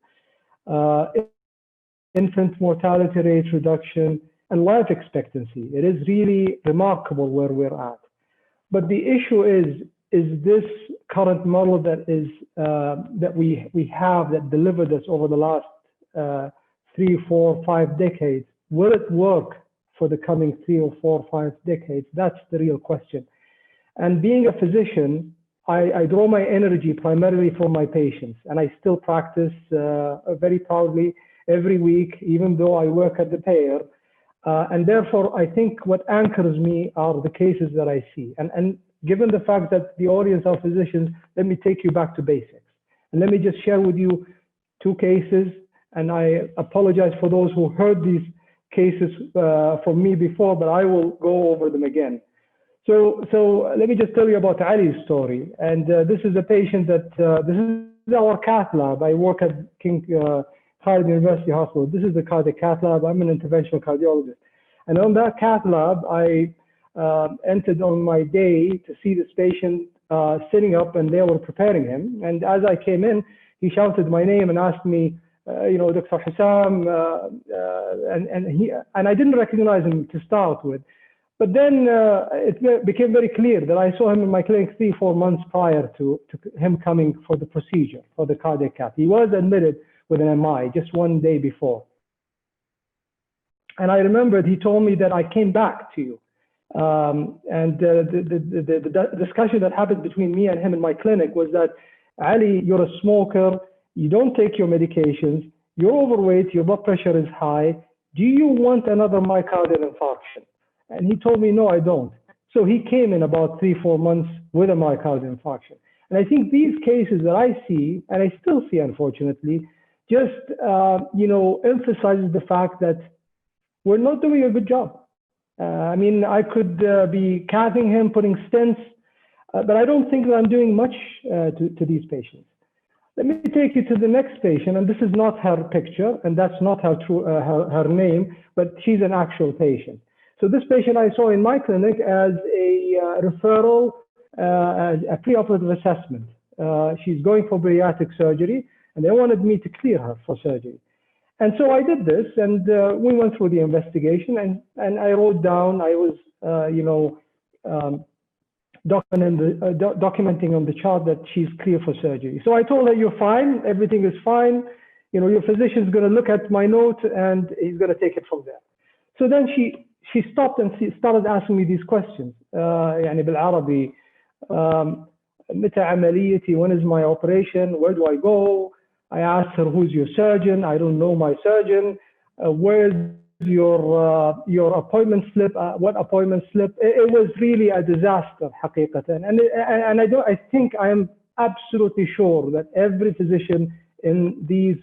Infant mortality rate reduction and life expectancy. It is really remarkable where we're at. But the issue is this current model that we have that delivered us over the last 3, 4, 5 decades, will it work for the coming 3 or 4, 5 decades? That's the real question. And being a physician, I draw my energy primarily from my patients, and I still practice very proudly every week, even though I work at the payer. And therefore, I think what anchors me are the cases that I see. And given the fact that the audience are physicians, let me take you back to basics. And let me just share with you 2 cases. And I apologize for those who heard these cases from me before, but I will go over them again. So let me just tell you about Ali's story. And this is a patient that, this is our cath lab. I work at King Khalid University Hospital. This is the cardiac cath lab. I'm an interventional cardiologist. And on that cath lab, I entered on my day to see this patient sitting up, and they were preparing him. And as I came in, he shouted my name and asked me, Dr. Hussam, and I didn't recognize him to start with. But then it became very clear that I saw him in my clinic 3-4 months prior to him coming for the procedure, for the cardiac cath. He was admitted with an MI just 1 day before. And I remembered he told me that I came back to you. And the discussion that happened between me and him in my clinic was that, Ali, you're a smoker, you don't take your medications, you're overweight, your blood pressure is high. Do you want another myocardial infarction? And he told me, no, I don't. So he came in about 3-4 months with a myocardial infarction. And I think these cases that I see, and I still see, unfortunately, just emphasizes the fact that we're not doing a good job. I mean, I could be cathing him, putting stents, but I don't think that I'm doing much to these patients. Let me take you to the next patient, and this is not her picture, and that's not her name, but she's an actual patient. So this patient I saw in my clinic as a referral, a preoperative assessment. She's going for bariatric surgery, and they wanted me to clear her for surgery. And so I did this, and we went through the investigation, and I wrote down, I was, documenting on the chart that she's clear for surgery. So I told her, you're fine, everything is fine. Your physician's going to look at my note, and he's going to take it from there. So then she stopped and she started asking me these questions. يعني بالعربي, متى عمليتي? When is my operation? Where do I go? I asked her, who's your surgeon? I don't know my surgeon. Where's your appointment slip? What appointment slip? It was really a disaster, حقيقة. And I think I am absolutely sure that every physician in these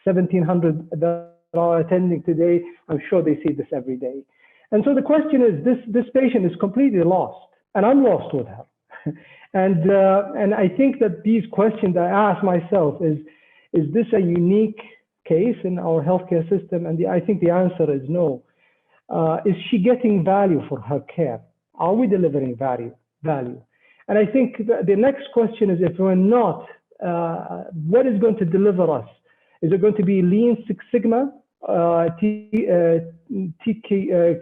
1,700 that are attending today, I'm sure they see this every day. And so the question is, this patient is completely lost, and I'm lost with her. And I think that these questions I ask myself is this a unique case in our healthcare system? And I think the answer is no. Is she getting value for her care? Are we delivering value? And I think the next question is, if we're not, what is going to deliver us? Is it going to be Lean Six Sigma,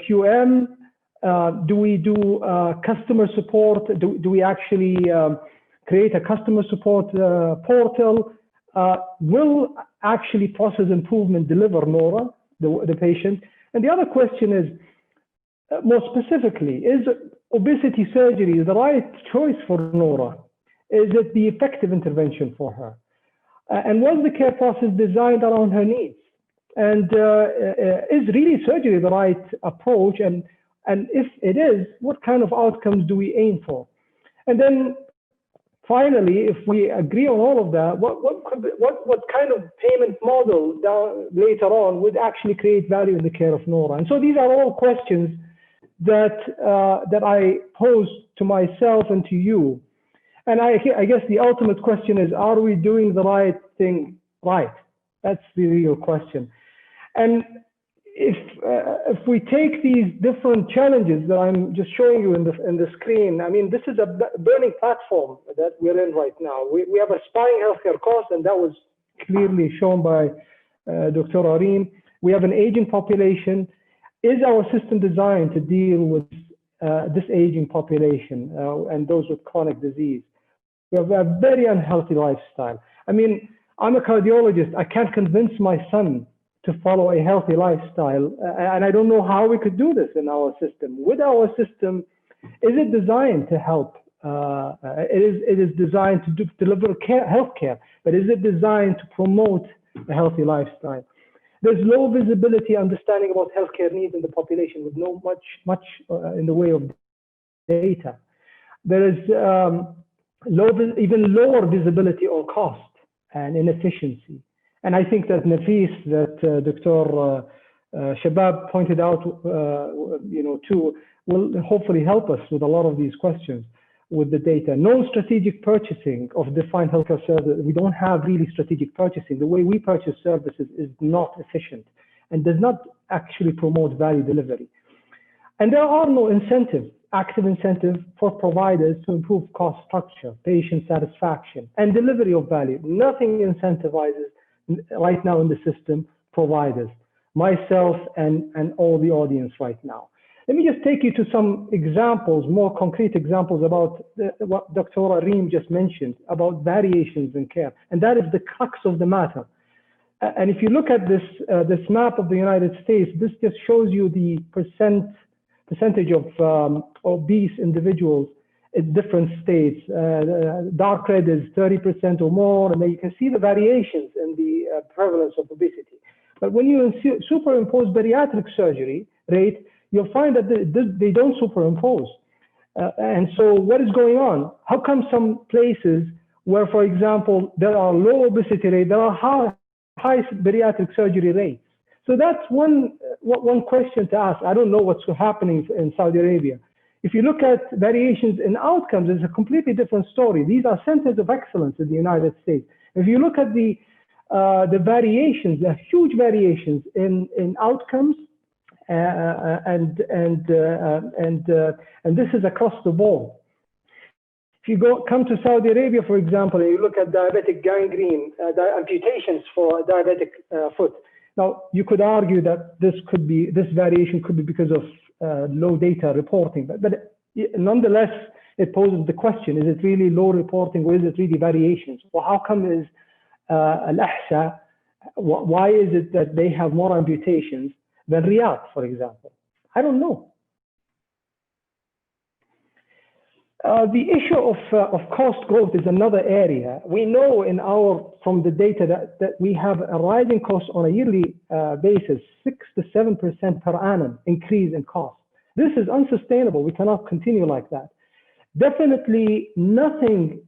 TQM? Do we do customer support? Do we actually create a customer support portal? Will actually process improvement deliver Nora, the patient? And the other question is, more specifically, is obesity surgery the right choice for Nora? Is it the effective intervention for her? And was the care process designed around her needs? And is really surgery the right approach? And if it is, what kind of outcomes do we aim for? And then finally, if we agree on all of that, what kind of payment model later on would actually create value in the care of Nora? And so these are all questions that I pose to myself and to you. And I guess the ultimate question is, are we doing the right thing right? That's the real question. And if we take these different challenges that I'm just showing you in the screen, I mean, this is a burning platform that we're in right now. We have a spying healthcare cost, and that was clearly shown by Dr. Arim. We have an aging population. Is our system designed to deal with this aging population and those with chronic disease? We have a very unhealthy lifestyle. I mean, I'm a cardiologist. I can't convince my son to follow a healthy lifestyle. And I don't know how we could do this in our system. With our system, is it designed to help? It is designed to deliver healthcare, but is it designed to promote a healthy lifestyle? There's low visibility understanding about healthcare needs in the population with no much in the way of data. there is even lower visibility on cost and inefficiency. And I think that Nafis, that Dr. Shabab pointed out, too, will hopefully help us with a lot of these questions with the data. No strategic purchasing of defined healthcare services. We don't have really strategic purchasing. The way we purchase services is not efficient and does not actually promote value delivery. And there are no incentives, active incentives for providers to improve cost structure, patient satisfaction, and delivery of value. Nothing incentivizes right now in the system providers, myself and all the audience right now. Let me just take you to some examples, more concrete examples about what Dr. Areem just mentioned about variations in care. And that is the crux of the matter. And if you look at this map of the United States, this just shows you the percentage of obese individuals in different states. Dark red is 30% or more, and then you can see the variations in the prevalence of obesity. But when you superimpose bariatric surgery rate, you'll find that they don't superimpose. And so what is going on? How come some places where, for example, there are low obesity rates, there are high bariatric surgery rates? So that's one question to ask. I don't know what's happening in Saudi Arabia. If you look at variations in outcomes, it's a completely different story. These are centers of excellence in the United States. If you look at the variations, the huge variations in outcomes, and this is across the board. If you come to Saudi Arabia, for example, and you look at diabetic gangrene, amputations for diabetic foot. Now, you could argue that this variation could be because of low data reporting, but nonetheless, it poses the question: is it really low reporting, or is it really variations? Well, how come is Al-Ahsa? Why is it that they have more amputations than Riyadh, for example? I don't know. The issue of cost growth is another area. We know from the data that we have a rising cost on a yearly basis, 6 to 7% per annum increase in cost. This is unsustainable. We cannot continue like that. Definitely nothing,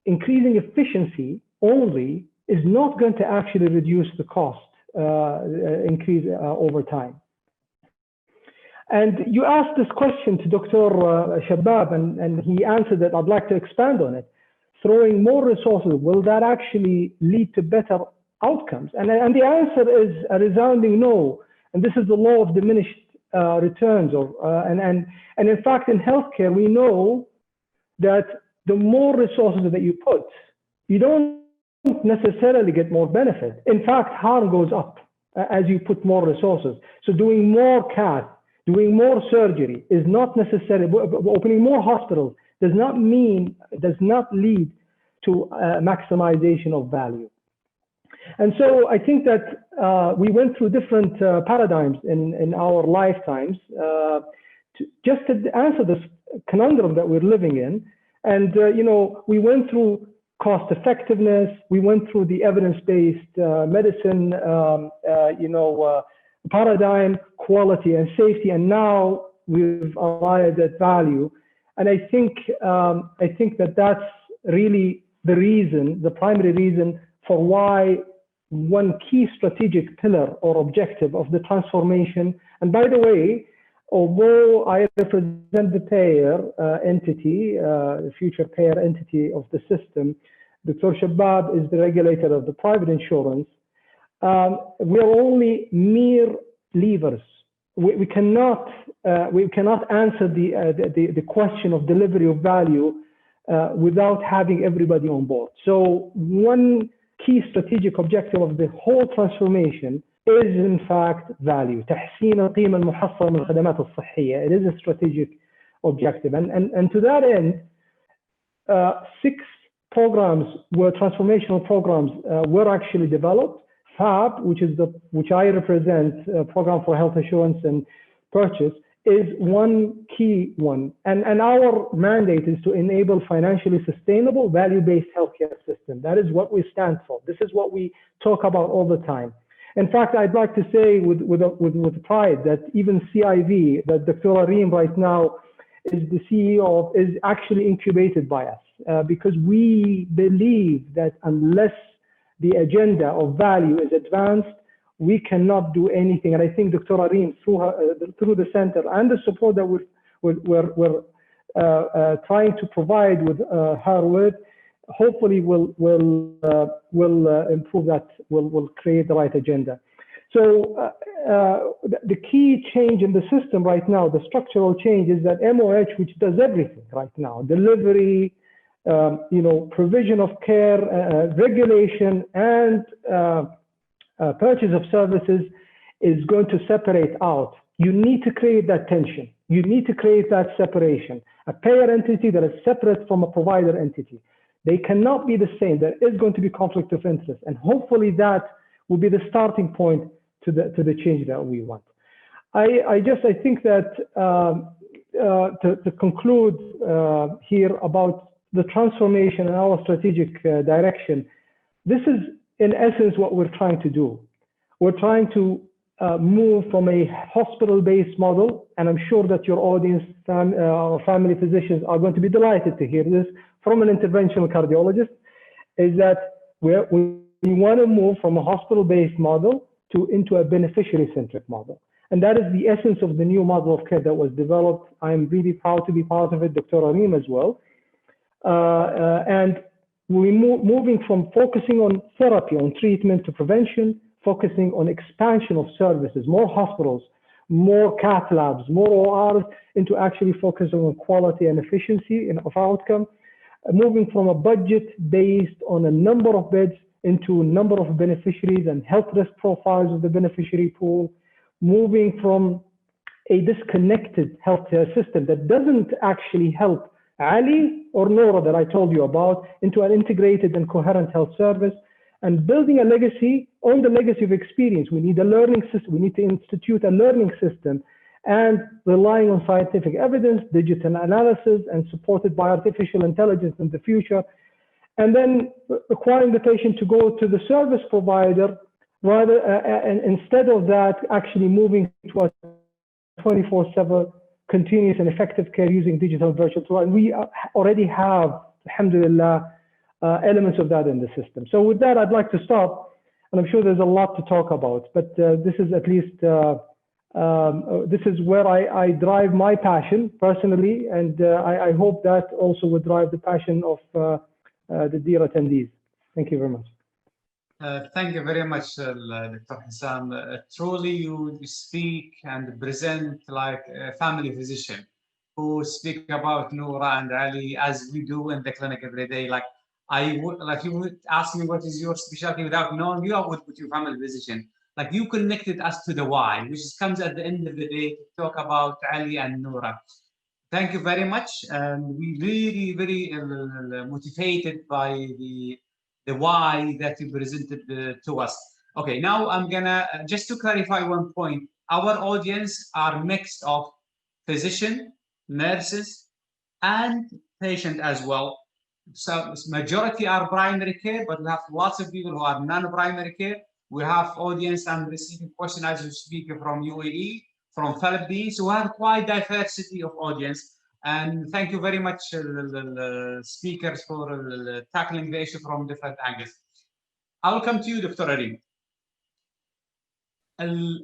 increasing efficiency only is not going to actually reduce the cost increase over time. And you asked this question to Dr. Shabab, and he answered that. I'd like to expand on it. Throwing more resources, will that actually lead to better outcomes? And the answer is a resounding no. And this is the law of diminished returns. And in fact, in healthcare, we know that the more resources that you put, you don't necessarily get more benefit. In fact, harm goes up as you put more resources. So doing more cath, doing more surgery is not necessary. Opening more hospitals does not lead to maximization of value. And so I think that we went through different paradigms in our lifetimes just to answer this conundrum that we're living in. And we went through cost effectiveness, we went through the evidence-based medicine, paradigm, quality and safety, and now we've arrived at value. And I think that that's really the reason, the primary reason for why one key strategic pillar or objective of the transformation. And by the way, although I represent the payer entity, the future payer entity of the system, Dr. Shabab is the regulator of the private insurance. We are only mere levers. We cannot answer the question of delivery of value without having everybody on board. So one key strategic objective of the whole transformation is in fact value. تحسين القيمة المحصلة من الخدمات الصحية. It is a strategic objective, and to that end, 6 programs transformational programs were actually developed. FMhub, which I represent, Program for Health Assurance and Purchase, is one key one. And our mandate is to enable financially sustainable, value-based healthcare system. That is what we stand for. This is what we talk about all the time. In fact, I'd like to say with pride that even CIV, that Dr. Areem right now is the CEO of, is actually incubated by us because we believe that unless the agenda of value is advanced, we cannot do anything. And I think Dr. Areem, through the center and the support that we're trying to provide with her with, hopefully will improve that, will create the right agenda. So the key change in the system right now, the structural change, is that MOH, which does everything right now, delivery, provision of care, regulation, and purchase of services, is going to separate out. You need to create that tension. You need to create that separation. A payer entity that is separate from a provider entity. They cannot be the same. There is going to be conflict of interest, and hopefully that will be the starting point to the change that we want. I think that to conclude here about the transformation and our strategic direction, this is in essence what we're trying to do. We're trying to move from a hospital-based model, and I'm sure that your audience, family physicians, are going to be delighted to hear this from an interventional cardiologist, is that we want to move from a hospital-based model into a beneficiary-centric model. And that is the essence of the new model of care that was developed. I'm really proud to be part of it, Dr. Areem as well. And we're moving from focusing on therapy, on treatment, to prevention, focusing on expansion of services, more hospitals, more cath labs, more ORs, into actually focusing on quality and efficiency of outcome, moving from a budget based on a number of beds into a number of beneficiaries and health risk profiles of the beneficiary pool, moving from a disconnected healthcare system that doesn't actually help Ali or Noura that I told you about into an integrated and coherent health service, and building a legacy on the legacy of experience. We need a learning system. We need to institute a learning system, and relying on scientific evidence, digital analysis, and supported by artificial intelligence in the future. And then requiring the patient to go to the service provider rather, and instead of that, actually moving to a 24/7 continuous and effective care using digital and virtual tools. And we already have, alhamdulillah, elements of that in the system. So with that, I'd like to stop, and I'm sure there's a lot to talk about, but this is at least, this is where I drive my passion personally, and I hope that also would drive the passion of the dear attendees. Thank you very much. Thank you very much, Dr. Hissam. Truly, you speak and present like a family physician who speak about Noura and Ali as we do in the clinic every day. Like you would ask me what is your specialty without knowing you, I would put you family physician. Like you connected us to the why, which comes at the end of the day to talk about Ali and Noura. Thank you very much, and we really very motivated by the why that you presented to us. Okay, now I'm gonna just to clarify one point. Our audience are mixed of physician, nurses, and patient as well. So majority are primary care, but we have lots of people who are non-primary care. We have audience and receiving questions as you speak from UAE, from Philippines. So we have quite diversity of audience. And thank you very much, speakers, for tackling the issue from different angles. I will come to you, Dr. Areem.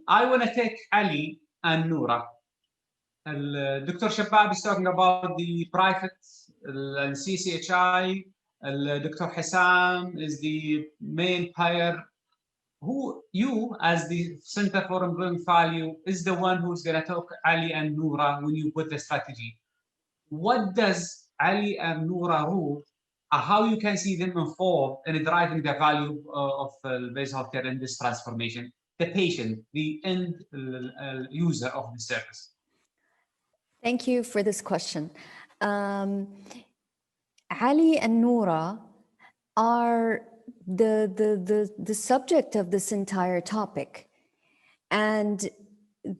I want to take Ali and Noura. Dr. Shabab is talking about the private and CCHI. Dr. Hissam is the main payer. Who you, as the Center for Employment Value, is the one who's going to talk Ali and Noura when you put the strategy. What does Ali and Noura rule, how you can see them involved in driving the value of basic healthcare in this transformation, the patient, the end user of the service? Thank you for this question. Ali and Noura are the subject of this entire topic, and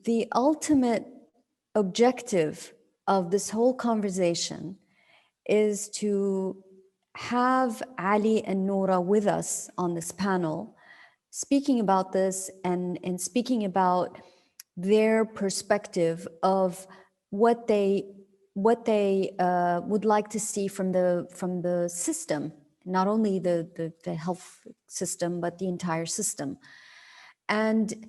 the ultimate objective of this whole conversation is to have Ali and Noura with us on this panel, speaking about this and speaking about their perspective of what they what they would like to see from the system, not only the health system, but the entire system. And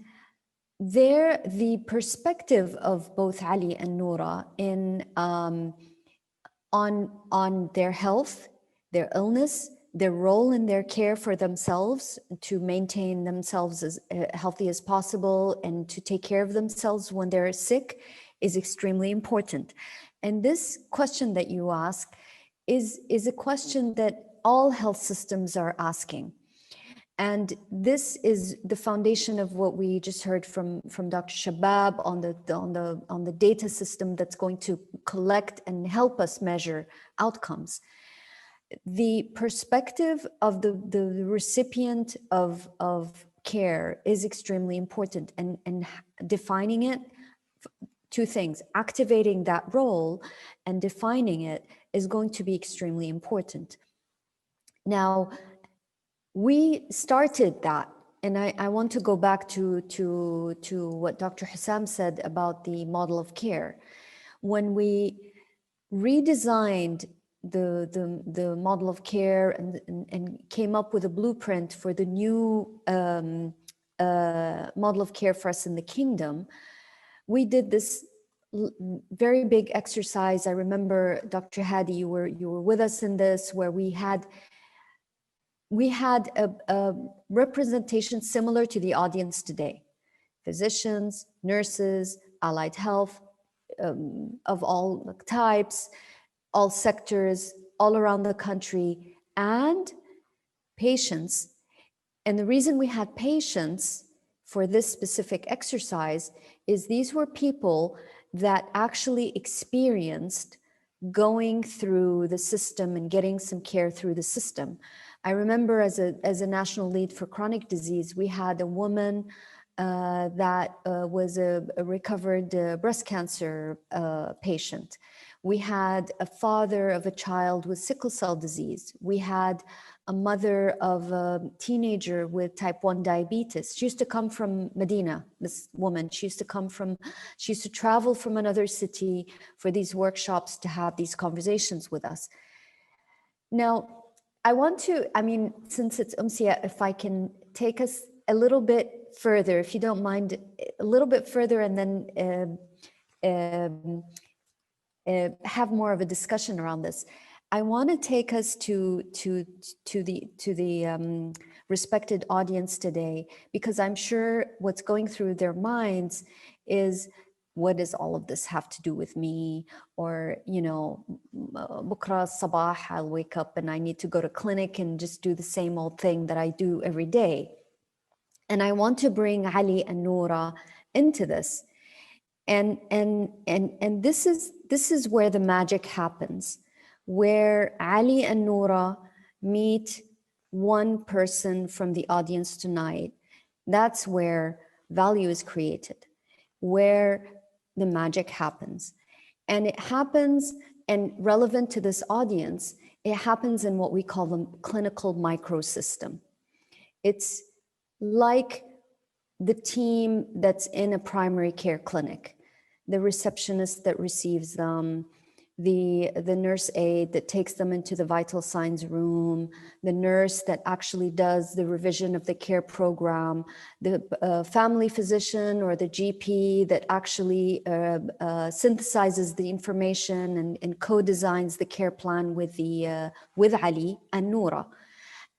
there, the perspective of both Ali and Noura in on their health, their illness, their role in their care for themselves to maintain themselves as healthy as possible and to take care of themselves when they're sick is extremely important. And this question that you ask is a question that all health systems are asking. And this is the foundation of what we just heard from Dr. Shabab on the data system that's going to collect and help us measure outcomes. The perspective of the recipient of care is extremely important, and defining it, two things, activating that role and defining it is going to be extremely important. Now, we started that, and I want to go back to what Dr. Hussam said about the model of care. When we redesigned the model of care and came up with a blueprint for the new model of care for us in the kingdom, we did this very big exercise. I remember, Dr. Hadi, you were with us in this, where we had a representation similar to the audience today. Physicians, nurses, allied health of all types, all sectors, all around the country, and patients. And the reason we had patients for this specific exercise is these were people that actually experienced going through the system and getting some care through the system. I remember as a national lead for chronic disease, we had a woman that was a recovered breast cancer patient. We had a father of a child with sickle cell disease. We had a mother of a teenager with type 1 diabetes. She used to come from Medina, this woman. She used to travel from another city for these workshops to have these conversations with us. Now, I want to, since it's Umsia, if I can take us a little bit further, if you don't mind, a little bit further, and then have more of a discussion around this. I want to take us to the respected audience today, because I'm sure what's going through their minds is, what does all of this have to do with me? Or, bukra sabah, I'll wake up and I need to go to clinic and just do the same old thing that I do every day. And I want to bring Ali and Noura into this. And this is where the magic happens, where Ali and Noura meet one person from the audience tonight. That's where value is created, where the magic happens. And it happens, and relevant to this audience, it happens in what we call the clinical microsystem. It's like the team that's in a primary care clinic, the receptionist that receives them, the nurse aide that takes them into the vital signs room, the nurse that actually does the revision of the care program, the family physician or the GP that actually synthesizes the information and co-designs the care plan with Ali and Noura,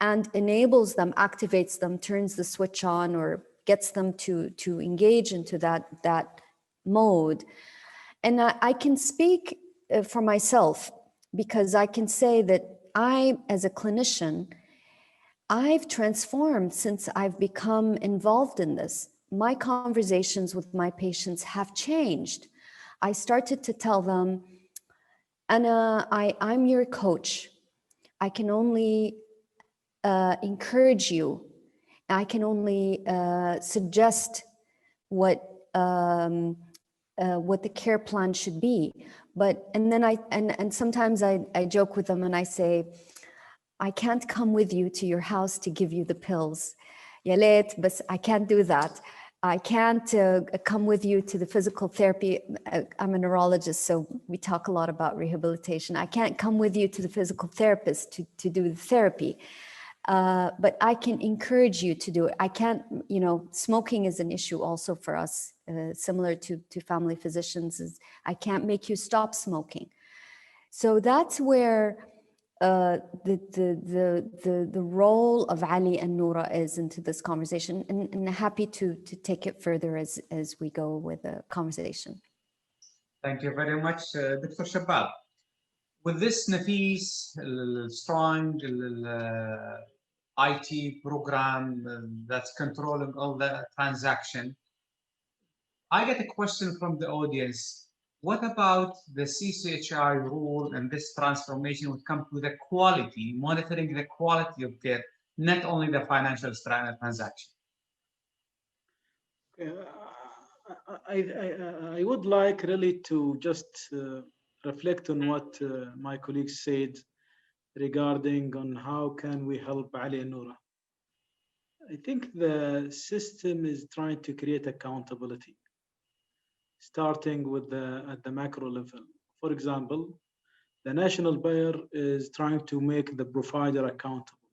and enables them, activates them, turns the switch on, or gets them to engage into that mode. And I can speak for myself, because I can say that I, as a clinician, I've transformed since I've become involved in this. My conversations with my patients have changed. I started to tell them, Anna, I'm your coach. I can only encourage you. I can only suggest what the care plan should be. And sometimes I joke with them and I say, I can't come with you to your house to give you the pills. Ya late, but I can't do that. I can't come with you to the physical therapy. I'm a neurologist, so we talk a lot about rehabilitation. I can't come with you to the physical therapist to do the therapy, but I can encourage you to do it. I can't, you know, smoking is an issue also for us, similar to family physicians. Is I can't make you stop smoking. So that's where the role of Ali and Noura is into this conversation, and happy to take it further as we go with the conversation. Thank you very much, Dr. Shabab. With this nafis, strong IT program that's controlling all the transaction, I get a question from the audience. What about the CCHI rule and this transformation would come to the quality, monitoring the quality of care, not only the financial transaction? I would like really to just reflect on what my colleagues said regarding on how can we help Ali and Noura. I think the system is trying to create accountability, starting with at the macro level. For example, the national buyer is trying to make the provider accountable.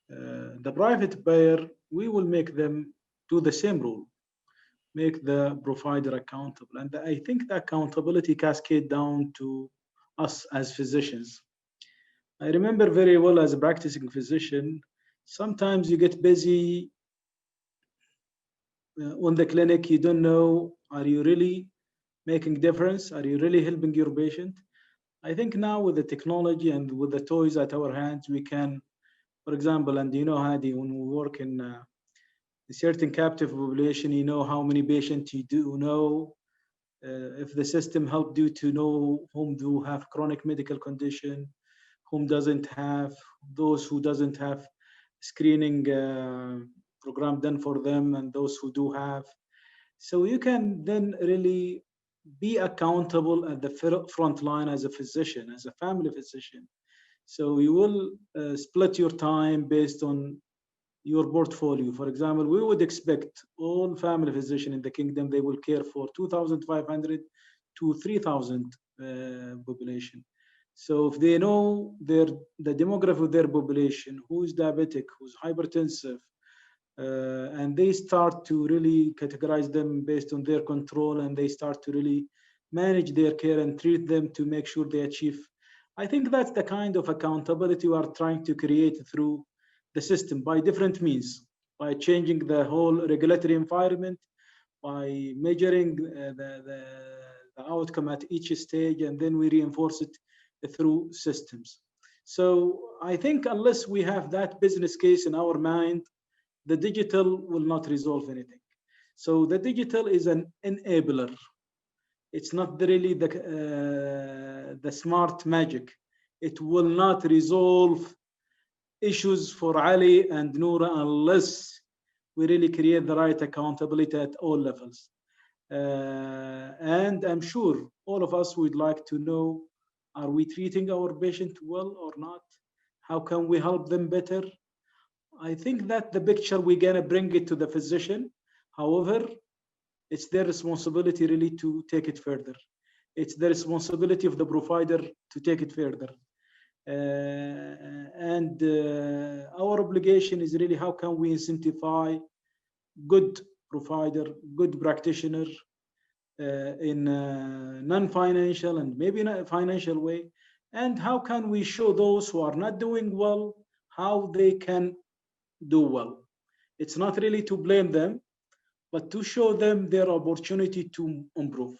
The private buyer, we will make them do the same rule, make the provider accountable. And I think the accountability cascade down to us as physicians. I remember very well as a practicing physician, sometimes you get busy on the clinic, you don't know, are you really making difference? Are you really helping your patient? I think now with the technology and with the toys at our hands, we can, for example, and you know, Hadi, when we work in a certain captive population, you know how many patients you do know. If the system helped you to know whom do have chronic medical condition, whom doesn't have, those who doesn't have screening program done for them, and those who do have. So you can then really be accountable at the front line as a physician, as a family physician. So you will split your time based on your portfolio. For example, we would expect all family physicians in the kingdom, they will care for 2,500 to 3,000 population. So if they know the demographic of their population, who's diabetic, who's hypertensive, and they start to really categorize them based on their control, and they start to really manage their care and treat them to make sure they achieve. I think that's the kind of accountability we are trying to create through the system by different means, by changing the whole regulatory environment, by measuring the outcome at each stage, and then we reinforce it through systems. So I think unless we have that business case in our mind, the digital will not resolve anything. So the digital is an enabler. It's not really the smart magic. It will not resolve issues for Ali and Noura unless we really create the right accountability at all levels. And I'm sure all of us would like to know, are we treating our patient well or not? How can we help them better? I think that the picture, we're gonna bring it to the physician. However, it's their responsibility really to take it further. It's the responsibility of the provider to take it further. And our obligation is really how can we incentivize good provider, good practitioner in a non-financial and maybe in a financial way, and how can we show those who are not doing well how they can do well. It's not really to blame them, but to show them their opportunity to improve.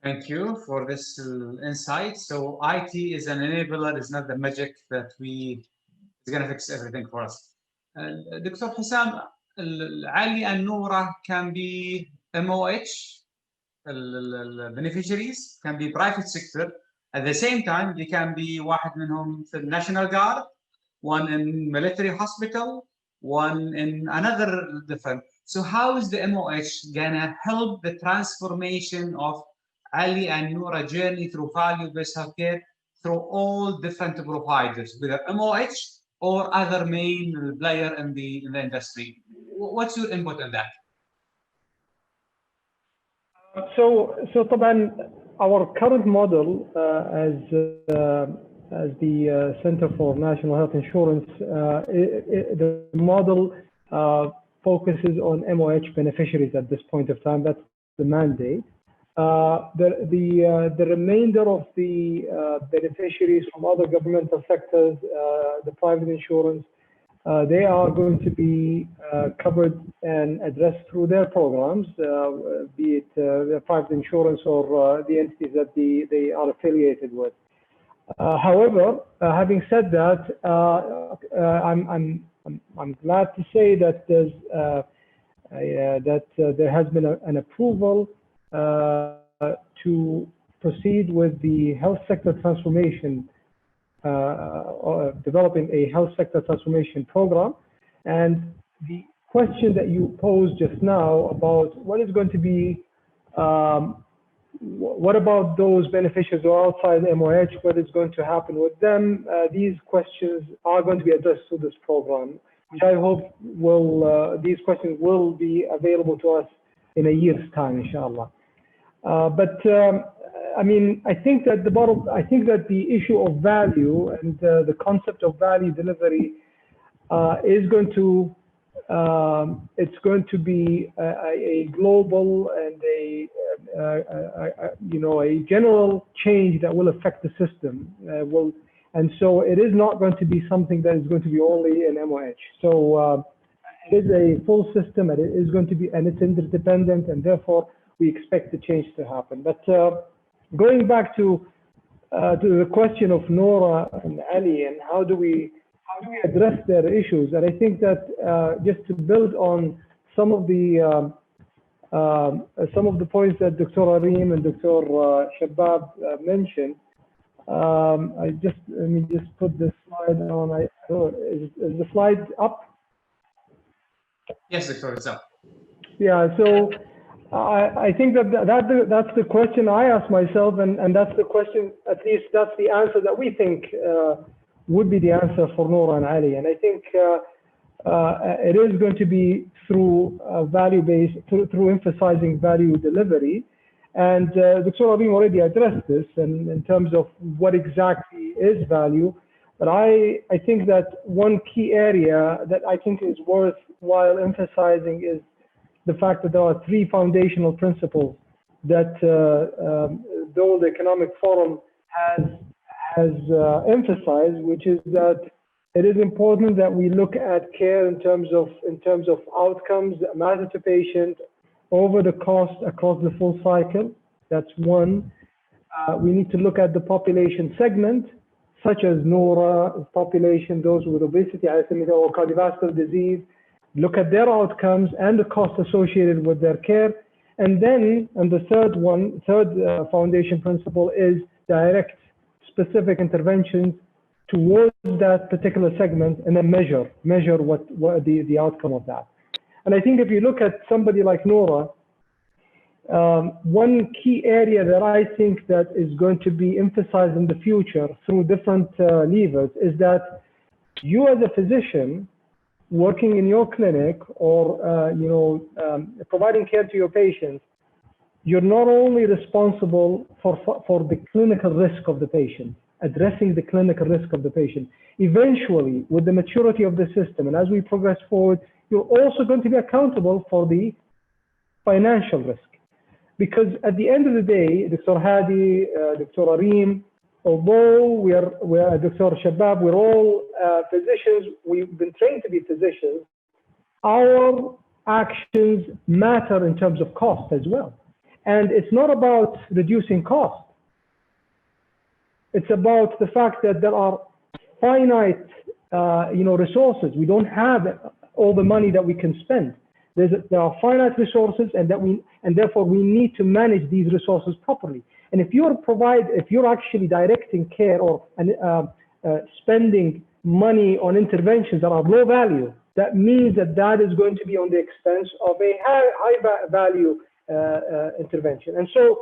Thank you for this insight. So IT is an enabler, it's not the magic that is going to fix everything for us. Dr. Hussam, Ali and Noura can be MOH, beneficiaries, can be private sector. At the same time, they can be واحد منهم في National Guard, one in military hospital, one in another different. So how is the MOH gonna help the transformation of Ali and Noura journey through value-based healthcare through all different providers, whether MOH or other main player in the industry? What's your input on that? So طبعا our current model as the Center for National Health Insurance, the model focuses on MOH beneficiaries at this point of time. That's the mandate. The remainder of the beneficiaries from other governmental sectors, the private insurance, they are going to be covered and addressed through their programs, be it the private insurance or the entities that they are affiliated with. However, having said that, I'm glad to say that there has been an approval to proceed with the health sector transformation, developing a health sector transformation program. And the question that you posed just now about what is going to be, what about those beneficiaries who are outside MOH, what is going to happen with them? These questions are going to be addressed through this program, which I hope these questions will be available to us in a year's time, inshallah. I mean, I think that the issue of value and the concept of value delivery is going to it's going to be a global and a general change that will affect the system. And so it is not going to be something that is going to be only in MOH. So it is a full system, and it is going to be, and it's interdependent, and therefore we expect the change to happen. But going back to the question of Nora and Ali and how do we address their issues, and I think that just to build on some of the points that Dr. Areem and Dr. Shabab mentioned, let me just put this slide on. Is the slide up? Yes, Dr. It's up. Yeah. So I think that's the question I ask myself, and that's the question. At least that's the answer that we think would be the answer for Nora and Ali. And I think it is going to be through value-based, through emphasizing value delivery. And Dr. Areem already addressed this in terms of what exactly is value. But I think that one key area that I think is worthwhile emphasizing is the fact that there are three foundational principles that the World Economic Forum has emphasized, which is that it is important that we look at care in terms of outcomes that matter to patient over the cost across the full cycle. That's one. We need to look at the population segment, such as Nora population, those with obesity, or cardiovascular disease. Look at their outcomes and the cost associated with their care. And then, the third foundation principle is direct specific interventions towards that particular segment, and then measure what the outcome of that. And I think if you look at somebody like Nora, one key area that I think that is going to be emphasized in the future through different levers is that you as a physician working in your clinic or providing care to your patients, you're not only responsible for the clinical risk of the patient, addressing the clinical risk of the patient. Eventually, with the maturity of the system and as we progress forward, you're also going to be accountable for the financial risk. Because at the end of the day, Dr. Hadi, Dr. Areem, although we are Dr. Shabab, we're all physicians, we've been trained to be physicians, our actions matter in terms of cost as well. And it's not about reducing cost. It's about the fact that there are finite resources. We don't have all the money that we can spend. There are finite resources, and therefore we need to manage these resources properly. And if you're actually directing care or spending money on interventions that are low value, that means that is going to be on the expense of a high value intervention. And so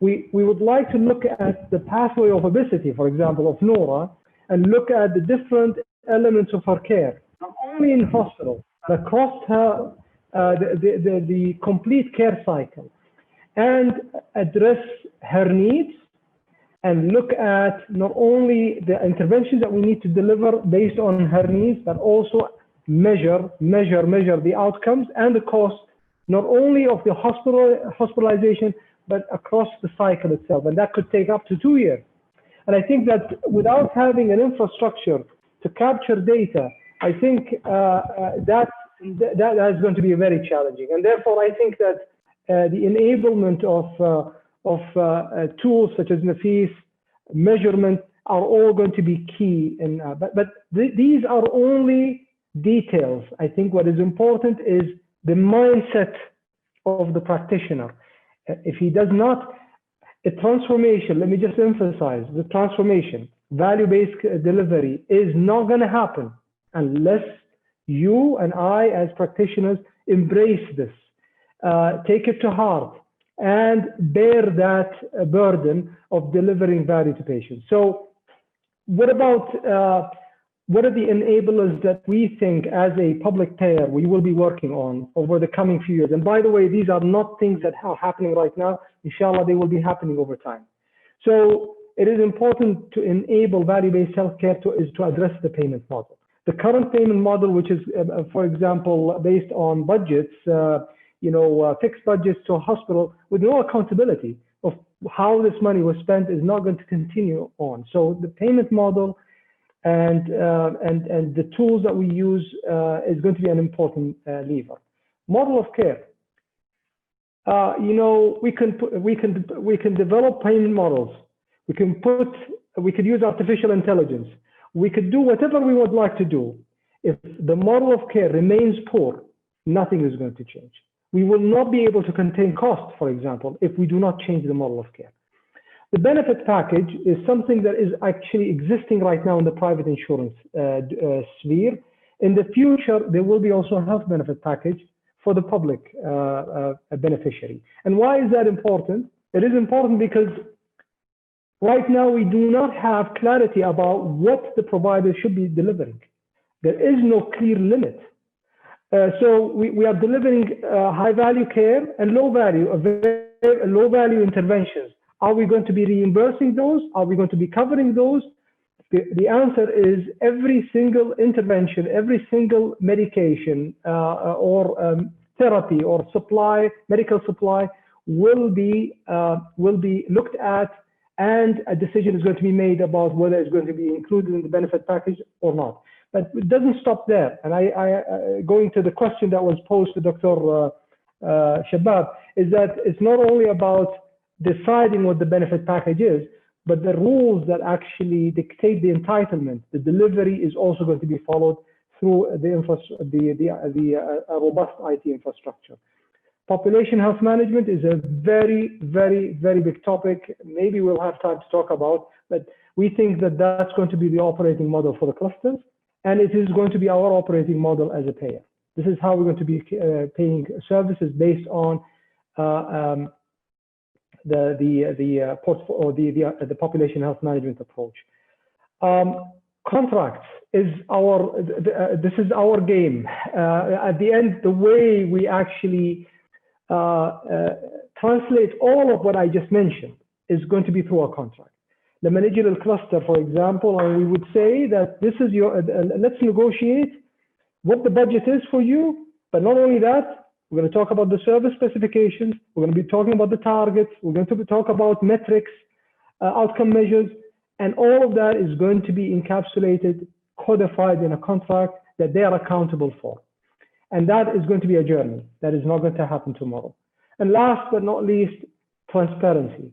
we would like to look at the pathway of obesity, for example, of Nora, and look at the different elements of her care, not only in hospital, but across her, the complete care cycle, and address her needs and look at not only the interventions that we need to deliver based on her needs, but also measure the outcomes and the cost, not only of the hospitalization, but across the cycle itself. And that could take up to 2 years. And I think that without having an infrastructure to capture data, I think that is going to be very challenging. And therefore, I think that the enablement of tools such as NAFIS, measurement, are all going to be key. But these are only details. I think what is important is the mindset of the practitioner. If he does not, a transformation, let me just emphasize, the transformation, value-based delivery is not going to happen unless you and I as practitioners embrace this, take it to heart, and bear that burden of delivering value to patients. So what about, what are the enablers that we think as a public payer we will be working on over the coming few years? And by the way, these are not things that are happening right now. Inshallah, they will be happening over time. So it is important to enable value-based healthcare to address the payment model. The current payment model, which is, for example, based on budgets, fixed budgets to a hospital with no accountability of how this money was spent, is not going to continue on. So the payment model and the tools that we use is going to be an important lever. Model of care. We can develop payment models. We could use artificial intelligence. We could do whatever we would like to do. If the model of care remains poor, nothing is going to change. We will not be able to contain costs, for example, if we do not change the model of care. The benefit package is something that is actually existing right now in the private insurance sphere. In the future, there will be also a health benefit package for the public beneficiary. And why is that important? It is important because right now we do not have clarity about what the provider should be delivering. There is no clear limit. So we are delivering high value care and low value interventions. Are we going to be reimbursing those? Are we going to be covering those? The answer is every single intervention, every single medication or therapy or supply, medical supply will be looked at, and a decision is going to be made about whether it's going to be included in the benefit package or not. But it doesn't stop there. And I going to the question that was posed to Dr. Shabab, is that it's not only about deciding what the benefit package is, but the rules that actually dictate the entitlement, the delivery, is also going to be followed through the robust IT infrastructure. Population health management is a very, very, very big topic. Maybe we'll have time to talk about, but we think that that's going to be the operating model for the clusters, and it is going to be our operating model as a payer. This is how we're going to be paying services based on the population health management approach. Contracts is this is our game. At the end, the way we actually translate all of what I just mentioned is going to be through a contract. The managerial cluster, for example, and we would say that this is your, let's negotiate what the budget is for you, but not only that, we're going to talk about the service specifications, we're going to be talking about the targets, we're going to talk about metrics, outcome measures, and all of that is going to be encapsulated, codified in a contract that they are accountable for. And that is going to be a journey. That is not going to happen tomorrow. And last but not least, transparency.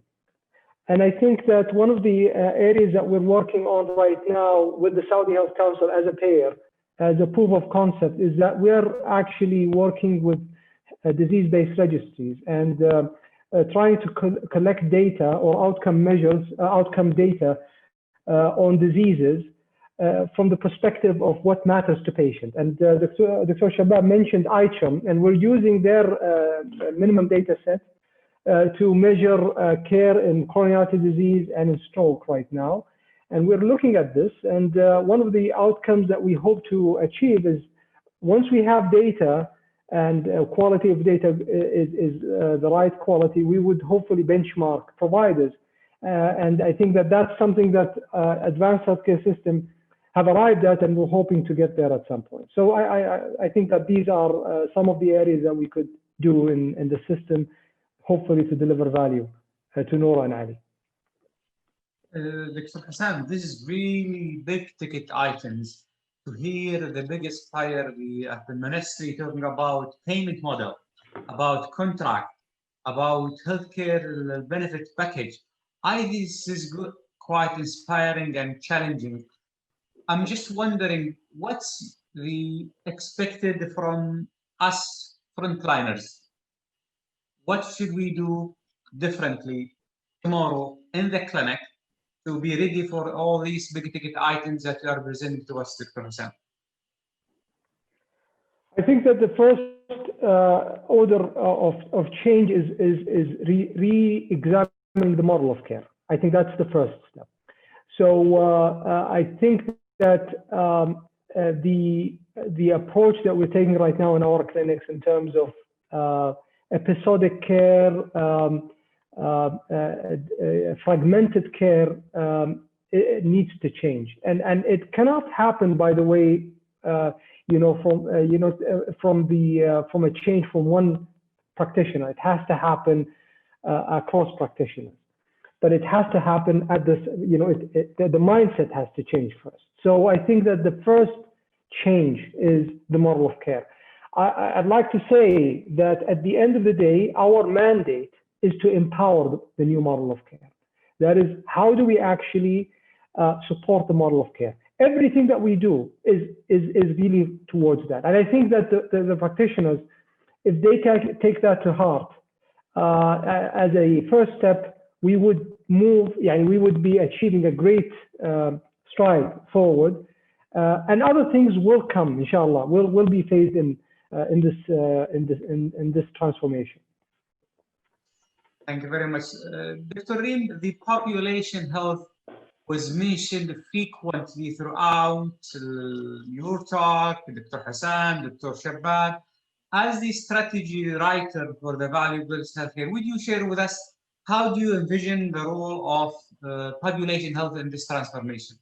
And I think that one of the areas that we're working on right now with the Saudi Health Council as a payer, as a proof of concept, is that we're actually working with disease-based registries and trying to collect data or outcome measures, outcome data on diseases from the perspective of what matters to patients. And Dr. Shabab mentioned ICHM, and we're using their minimum data set to measure care in coronary artery disease and in stroke right now. And we're looking at this, and one of the outcomes that we hope to achieve is once we have data and quality of data is the right quality, we would hopefully benchmark providers. And I think that that's something that advanced healthcare systems have arrived at, and we're hoping to get there at some point. So I think that these are some of the areas that we could do in the system, hopefully to deliver value to Noura and Ali. Dr. Hassan, this is really big ticket items. To hear the biggest player, the ministry talking about payment model, about contract, about healthcare benefit package. This is good, quite inspiring and challenging. I'm just wondering, what's the expected from us frontliners? What should we do differently tomorrow in the clinic to be ready for all these big ticket items that you are presenting to us, Dr. Hassan? I think that the first order of change is re-examining the model of care. I think that's the first step. So I think that the approach that we're taking right now in our clinics in terms of episodic care, fragmented care, it needs to change, and it cannot happen, by the way, from a change from one practitioner. It has to happen across practitioners, but it has to happen at this. The mindset has to change first. So I think that the first change is the model of care. I'd like to say that at the end of the day, our mandate is to empower the new model of care. That is, how do we actually support the model of care? Everything that we do is really towards that. And I think that the practitioners, if they take that to heart as a first step, we would move, we would be achieving a great stride forward. And other things will come, inshallah, will be phased in this transformation. Thank you very much. Dr. Reem, the population health was mentioned frequently throughout your talk, Dr. Hassan, Dr. Shabbat. As the strategy writer for the value-based healthcare, would you share with us how do you envision the role of population health in this transformation?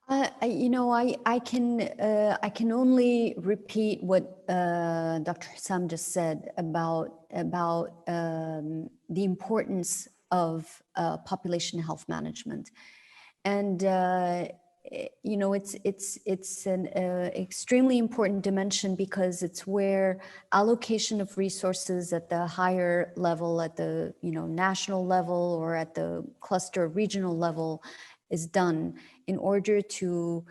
I can only repeat what Dr. Hussam just said about the importance of population health management, and it's an extremely important dimension because it's where allocation of resources at the higher level, at the national level or at the cluster regional level, is done in order to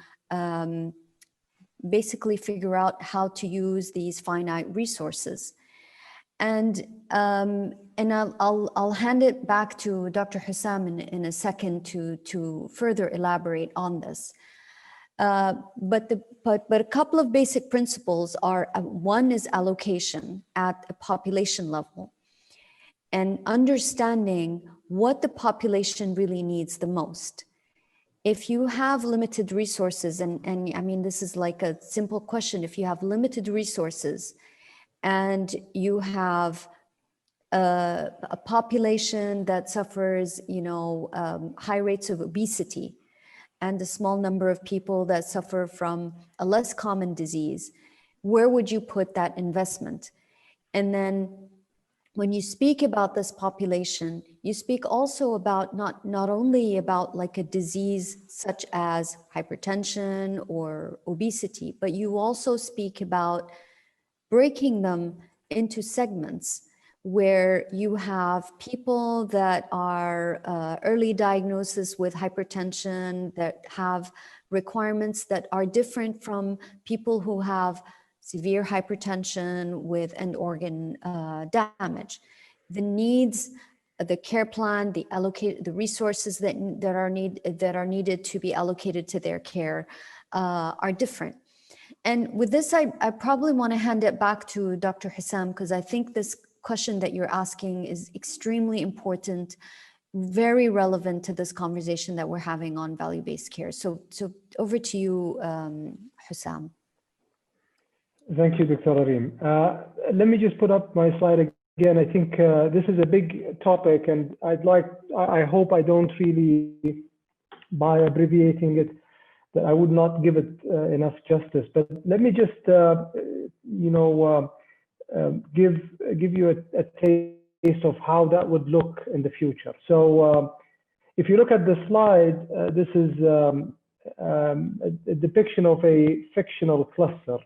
basically figure out how to use these finite resources. And I'll hand it back to Dr. Hussam in a second to further elaborate on this. But a couple of basic principles are, one is allocation at a population level and understanding what the population really needs the most. If you have limited resources, and I mean, this is like a simple question, if you have limited resources and you have a population that suffers, high rates of obesity and a small number of people that suffer from a less common disease, where would you put that investment? And then when you speak about this population, you speak also about not only about like a disease such as hypertension or obesity, but you also speak about breaking them into segments where you have people that are early diagnosis with hypertension that have requirements that are different from people who have severe hypertension with end organ damage. The needs, the care plan, the resources that are needed to be allocated to their care are different. And with this, I probably want to hand it back to Dr. Hussam, because I think this question that you're asking is extremely important very relevant to this conversation that we're having on value-based care. So over to you, Hussam. Thank you, Dr. Areem. Let me just put up my slide again. I think this is a big topic, and I hope I don't really, by abbreviating it, that I would not give it enough justice. But let me just, give you a taste of how that would look in the future. So if you look at the slide, this is a depiction of a fictional cluster.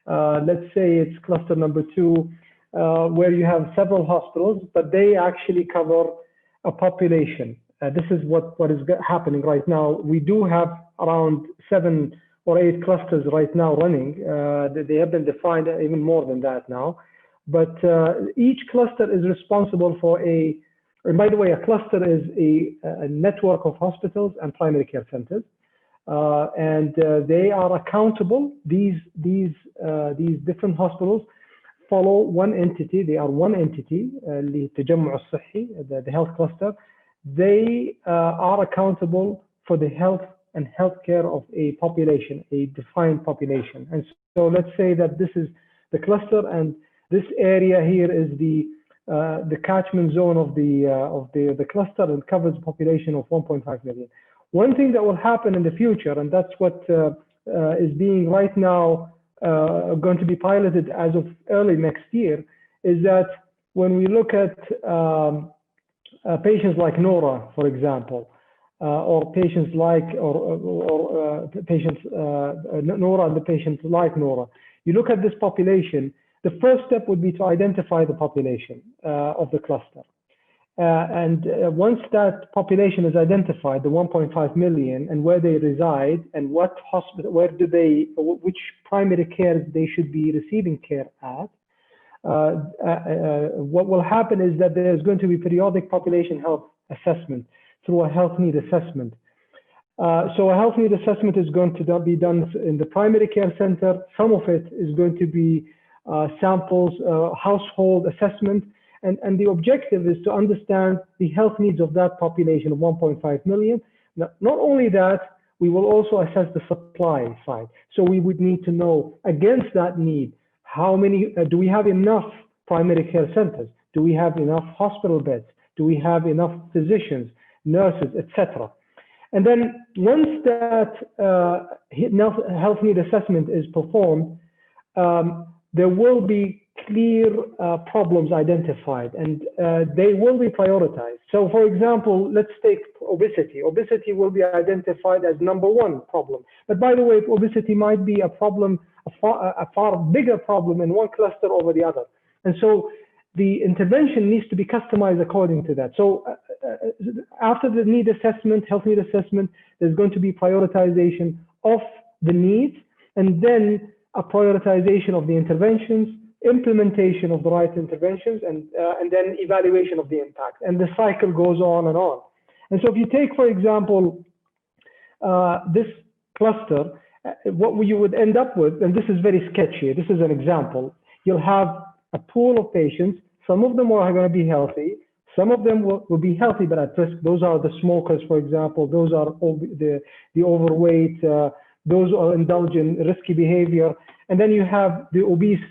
Let's say it's cluster number 2, where you have several hospitals, but they actually cover a population. This is what is happening right now. We do have around 7 or 8 clusters right now running. They have been defined even more than that now. But each cluster is responsible for and by the way, a cluster is a network of hospitals and primary care centers. And they are accountable. These different hospitals follow one entity. They are one entity, التجمع الصحي, the health cluster. They are accountable for the health and healthcare of a population, a defined population. And so let's say that this is the cluster, and this area here is the catchment zone of the cluster, and covers a population of 1.5 million. One thing that will happen in the future, and that's what is being right now going to be piloted as of early next year, is that when we look at patients like Nora, for example, or patients like Nora and the patients like Nora, you look at this population. The first step would be to identify the population of the cluster. And once that population is identified, the 1.5 million, and where they reside, and what hospital, which primary care they should be receiving care at, what will happen is that there's going to be periodic population health assessment through a health need assessment. So a health need assessment is going to be done in the primary care center. Some of it is going to be samples, household assessment. And the objective is to understand the health needs of that population of 1.5 million. Not only that, we will also assess the supply side. So we would need to know, against that need, how many, do we have enough primary care centers? Do we have enough hospital beds? Do we have enough physicians, nurses, etc.? And then once that health need assessment is performed, there will be clear problems identified, and they will be prioritized. So for example, let's take obesity. Obesity will be identified as #1 problem. But by the way, obesity might be a problem, a far bigger problem in one cluster over the other. And so the intervention needs to be customized according to that. So after the need assessment, health need assessment, there's going to be prioritization of the needs, and then a prioritization of the interventions, implementation of the right interventions, and then evaluation of the impact. And the cycle goes on and on. And so if you take, for example, this cluster, what you would end up with, and this is very sketchy, this is an example, you'll have a pool of patients. Some of them are going to be healthy. Some of them will be healthy but at risk. Those are the smokers, for example. Those are the overweight. Those are indulge in risky behavior. And then you have the obese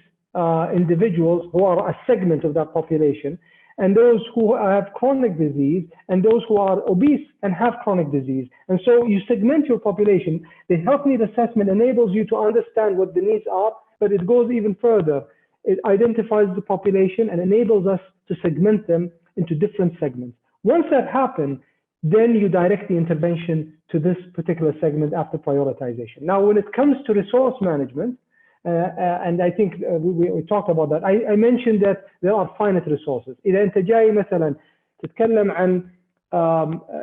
individuals who are a segment of that population, and those who have chronic disease, and those who are obese and have chronic disease. And so you segment your population. The health need assessment enables you to understand what the needs are, but it goes even further. It identifies the population and enables us to segment them into different segments. Once that happens, then you direct the intervention to this particular segment after prioritization. Now, when it comes to resource management, and I think we talked about that. I mentioned that there are finite resources. إذا أنت جاي مثلا تتكلم عن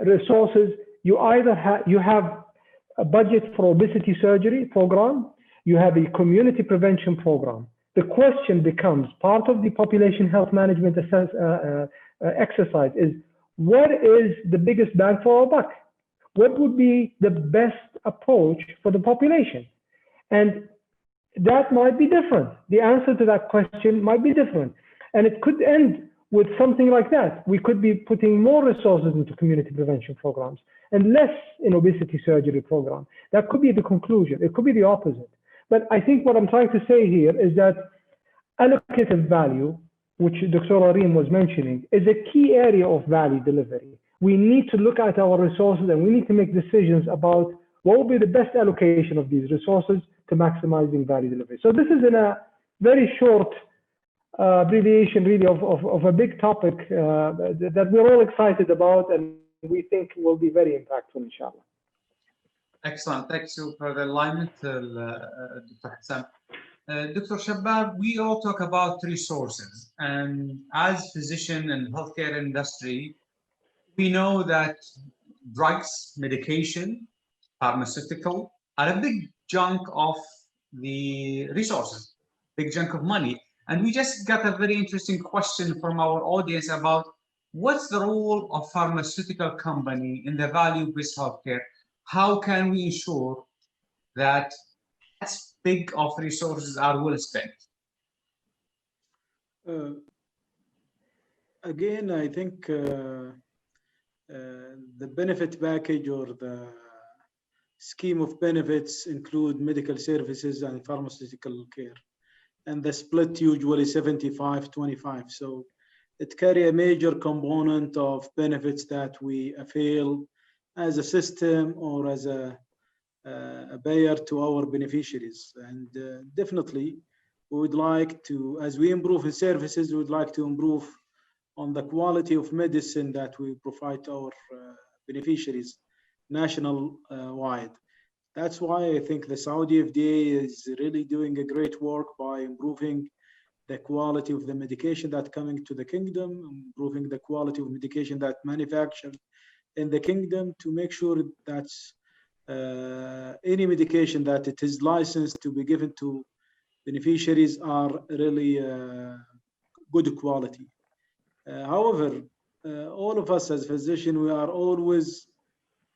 resources, you either have a budget for obesity surgery program, you have a community prevention program. The question becomes, part of the population health management exercise is, what is the biggest bang for our buck? What would be the best approach for the population? And that might be different. The answer to that question might be different. And it could end with something like that. We could be putting more resources into community prevention programs and less in obesity surgery program. That could be the conclusion. It could be the opposite. But I think what I'm trying to say here is that allocative value, which Dr. Areem was mentioning, is a key area of value delivery. We need to look at our resources and we need to make decisions about what will be the best allocation of these resources to maximizing value delivery. So this is in a very short abbreviation really of a big topic that we're all excited about and we think will be very impactful, inshallah. Excellent. Thank you for the alignment, Dr. Hassan. Dr. Shabab, we all talk about resources, and as physician and healthcare industry, we know that drugs, medication, pharmaceutical are a big chunk of the resources, big chunk of money. And we just got a very interesting question from our audience about what's the role of pharmaceutical company in the value-based healthcare? How can we ensure that as big of resources are well spent? Again, I think the benefit package or the scheme of benefits include medical services and pharmaceutical care. And the split usually 75-25. So it carries a major component of benefits that we avail as a system or as a payer to our beneficiaries. And definitely, we would like to, as we improve in services, we would like to improve on the quality of medicine that we provide to our beneficiaries national wide. That's why I think the Saudi FDA is really doing a great work by improving the quality of the medication that's coming to the kingdom, improving the quality of medication that manufactured in the kingdom to make sure that any medication that it is licensed to be given to beneficiaries are really good quality. However, all of us as physicians, we are always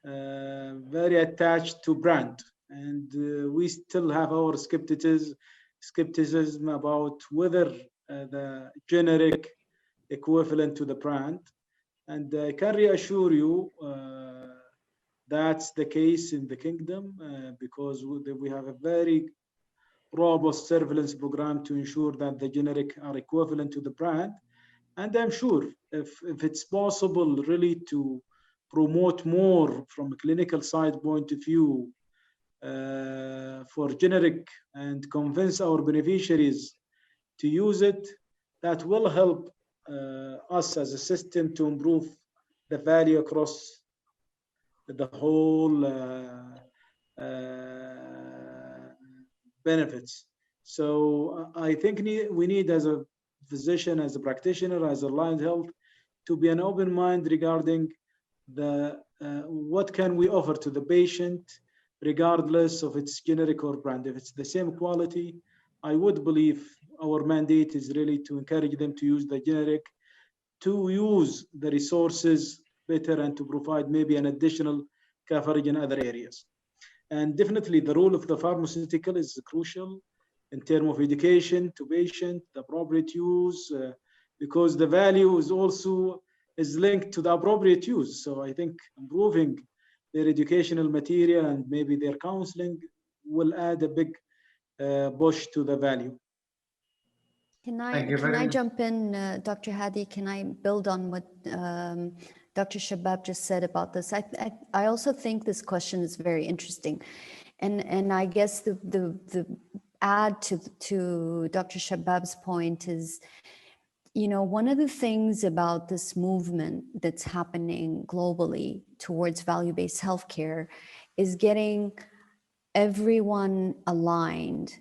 very attached to brand, and we still have our skepticism about whether the generic equivalent to the brand. And I can reassure you that's the case in the kingdom because we have a very robust surveillance program to ensure that the generic are equivalent to the brand. And I'm sure if it's possible really to promote more from a clinical side point of view for generic and convince our beneficiaries to use it, that will help us as a system to improve the value across the whole benefits. So I think we need as a physician, as a practitioner, as a allied health, to be an open mind regarding what can we offer to the patient, regardless of its generic or brand. If it's the same quality, I would believe our mandate is really to encourage them to use the generic, to use the resources better, and to provide maybe an additional coverage in other areas. And definitely the role of the pharmaceutical is crucial in terms of education to patient, the appropriate use, because the value is also linked to the appropriate use. So I think improving their educational material and maybe their counseling will add a big push to the value. Can I jump in, Dr. Hadi? Can I build on what Dr. Shabab just said about this? I also think this question is very interesting, and I guess the add to Dr. Shabab's point is, you know, one of the things about this movement that's happening globally towards value-based healthcare is getting everyone aligned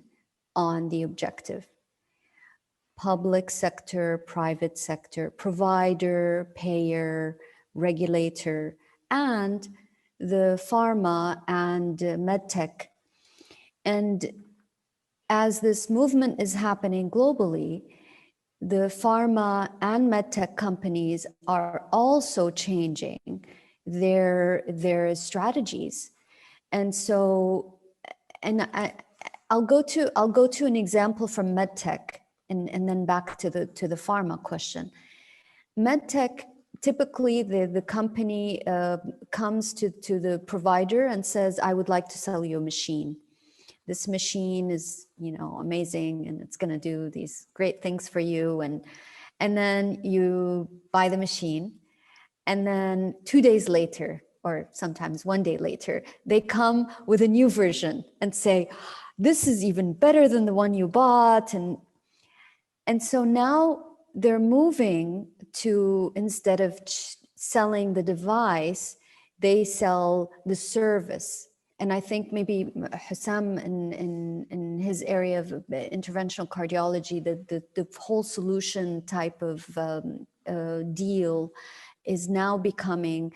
on the objective. Public sector, private sector, provider, payer, regulator, and the pharma and medtech. And as this movement is happening globally, the pharma and medtech companies are also changing their strategies. And so, and I'll go to an example from medtech and then back to the pharma question. medtech, typically the company comes to the provider and says, I would like to sell you a machine. This machine is, you know, amazing, and it's going to do these great things for you. And then you buy the machine, and then 2 days later, or sometimes 1 day later, they come with a new version and say, this is even better than the one you bought. And so now they're moving to, instead of selling the device, they sell the service. And I think maybe Hussam in his area of interventional cardiology, the whole solution type of deal is now becoming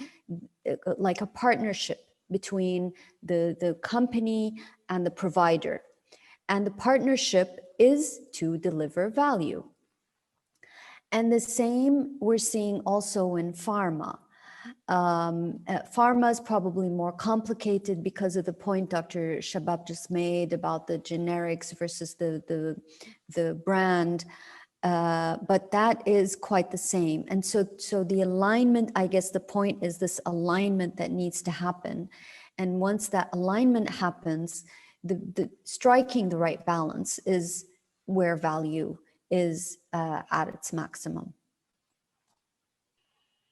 like a partnership between the company and the provider. And the partnership is to deliver value. And the same we're seeing also in pharma. Pharma is probably more complicated because of the point Dr. Shabab just made about the generics versus the brand, but that is quite the same. And so the alignment, I guess the point is this alignment that needs to happen. And once that alignment happens, the striking the right balance is where value is at its maximum.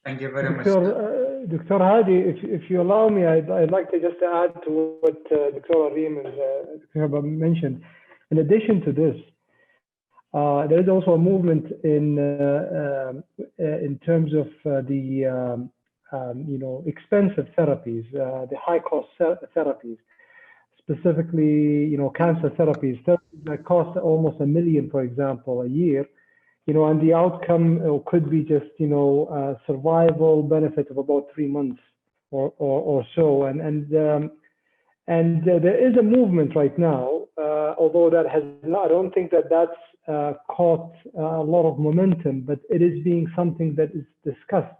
Thank you very much. Dr. Hadi, if you allow me, I'd like to just add to what Dr. Areem and Dr. Habab mentioned. In addition to this, there is also a movement in terms of the you know, expensive therapies, the high-cost therapies. Specifically, you know, cancer therapies that cost almost $1 million, for example, a year, you know, and the outcome could be just, you know, survival benefit of about 3 months or so. And there is a movement right now, although that has not, I don't think that's caught a lot of momentum, but it is being something that is discussed.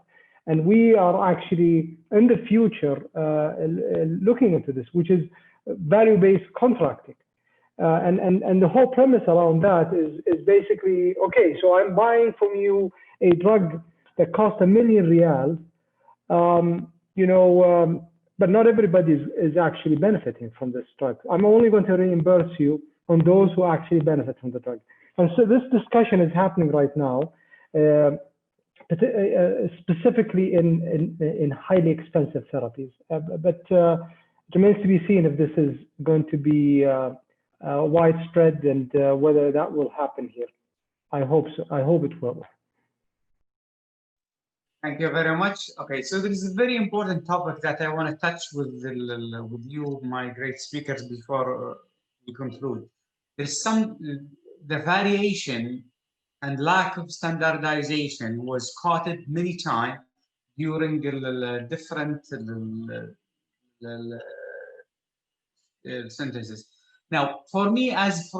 And we are actually in the future looking into this, which is value-based contracting. And the whole premise around that is basically, okay, so I'm buying from you a drug that costs $1 million riyals, you know, but not everybody is actually benefiting from this drug. I'm only going to reimburse you on those who actually benefit from the drug. And so this discussion is happening right now, specifically in highly expensive therapies. But it remains to be seen if this is going to be widespread and whether that will happen here. I hope so. I hope it will. Thank you very much. Okay, so there is a very important topic that I want to touch with you, my great speakers, before we conclude. There's the variation and lack of standardization was quoted many times during the different sentences. Now, for me as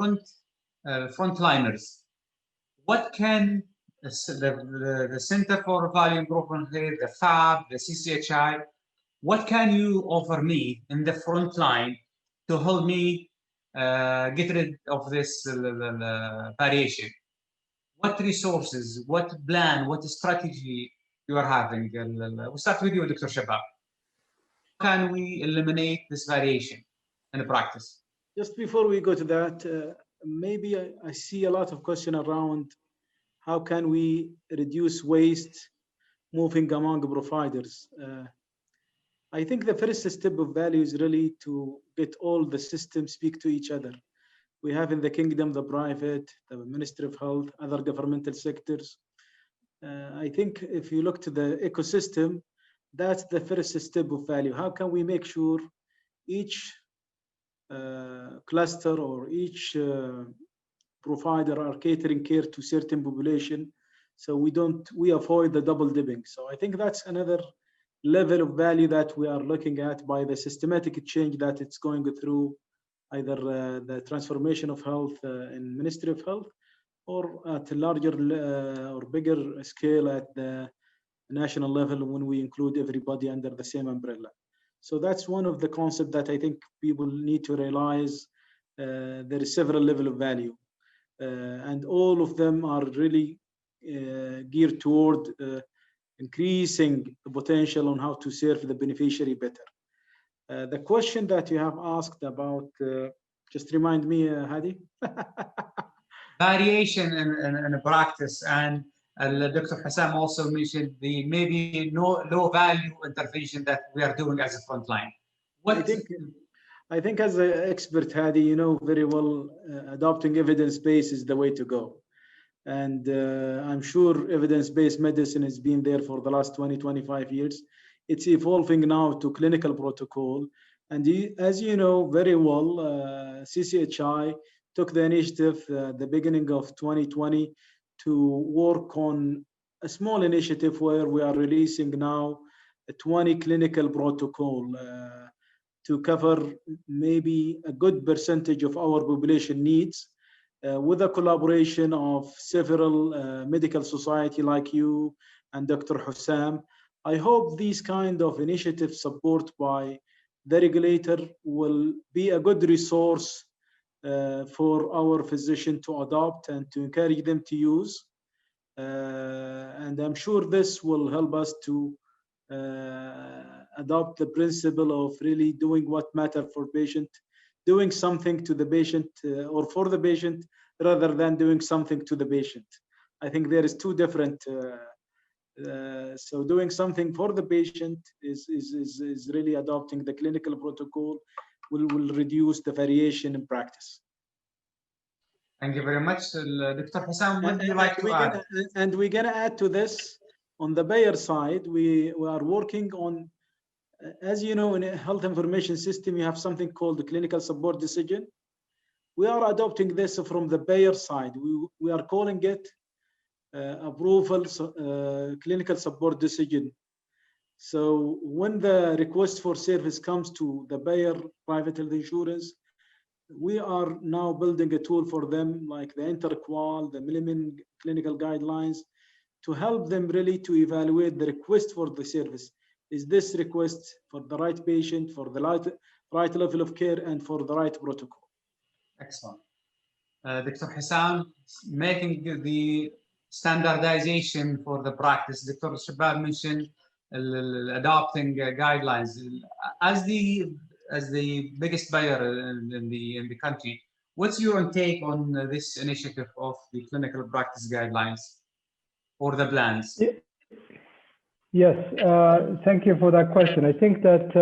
frontliners, what can the Center for Value Improvement here, the FAB, the CCHI, what can you offer me in the front line to help me get rid of this variation? What resources, what plan, what strategy you are having? We'll start with you, Dr. Shabab. How can we eliminate this variation in practice? Just before we go to that, maybe I see a lot of questions around how can we reduce waste moving among providers. I think the first step of value is really to get all the systems speak to each other. We have in the kingdom the private, the Ministry of Health, other governmental sectors. I think if you look to the ecosystem, that's the first step of value. How can we make sure each cluster or each provider are catering care to certain population, so we avoid the double dipping. So I think that's another level of value that we are looking at by the systematic change that it's going through, either the transformation of health in Ministry of Health, or at a larger or bigger scale at the national level when we include everybody under the same umbrella. So that's one of the concepts that I think people need to realize. There is several levels of value, and all of them are really geared toward increasing the potential on how to serve the beneficiary better. The question that you have asked about, just remind me, Hadi. Variation in practice, and Dr. Hussam also mentioned the maybe low value intervention that we are doing as a frontline. I think as an expert, Hadi, you know very well, adopting evidence-based is the way to go. And I'm sure evidence-based medicine has been there for the last 20, 25 years. It's evolving now to clinical protocol. And as you know very well, CCHI took the initiative at the beginning of 2020 to work on a small initiative where we are releasing now a 20 clinical protocol to cover maybe a good percentage of our population needs, with a collaboration of several medical society like you and Dr. Hussam. I hope these kind of initiatives support by the regulator will be a good resource for our physician to adopt and to encourage them to use. And I'm sure this will help us to adopt the principle of really doing what matters for patient, doing something to the patient or for the patient rather than doing something to the patient. I think there is two different. So doing something for the patient is really adopting the clinical protocol will reduce the variation in practice. Thank you very much. Dr. Hussam, what do you like to add? And we're going to add to this, on the payer side, we are working on, as you know, in a health information system, you have something called the clinical support decision. We are adopting this from the payer side. We are calling it approval clinical support decision. So when the request for service comes to the payer, private health insurance, we are now building a tool for them like the InterQual, the Milliman clinical guidelines, to help them really to evaluate the request for the service. Is this request for the right patient, for the right level of care, and for the right protocol? Excellent. Dr. Hussam, making the standardization for the practice. Dr. Shabab mentioned adopting guidelines. As the biggest buyer in the country, what's your take on this initiative of the clinical practice guidelines for the plans? Yes, thank you for that question. I think that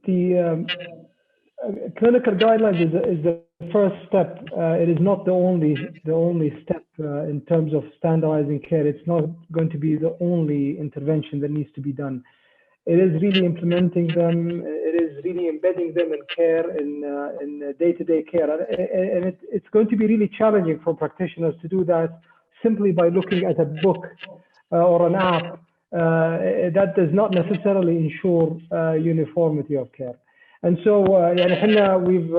the clinical guidelines is the first step. It is not the only step in terms of standardizing care. It's not going to be the only intervention that needs to be done. It is really implementing them. It is really embedding them in care, in day-to-day care, and it's going to be really challenging for practitioners to do that simply by looking at a book or an app. That does not necessarily ensure uniformity of care. And so we've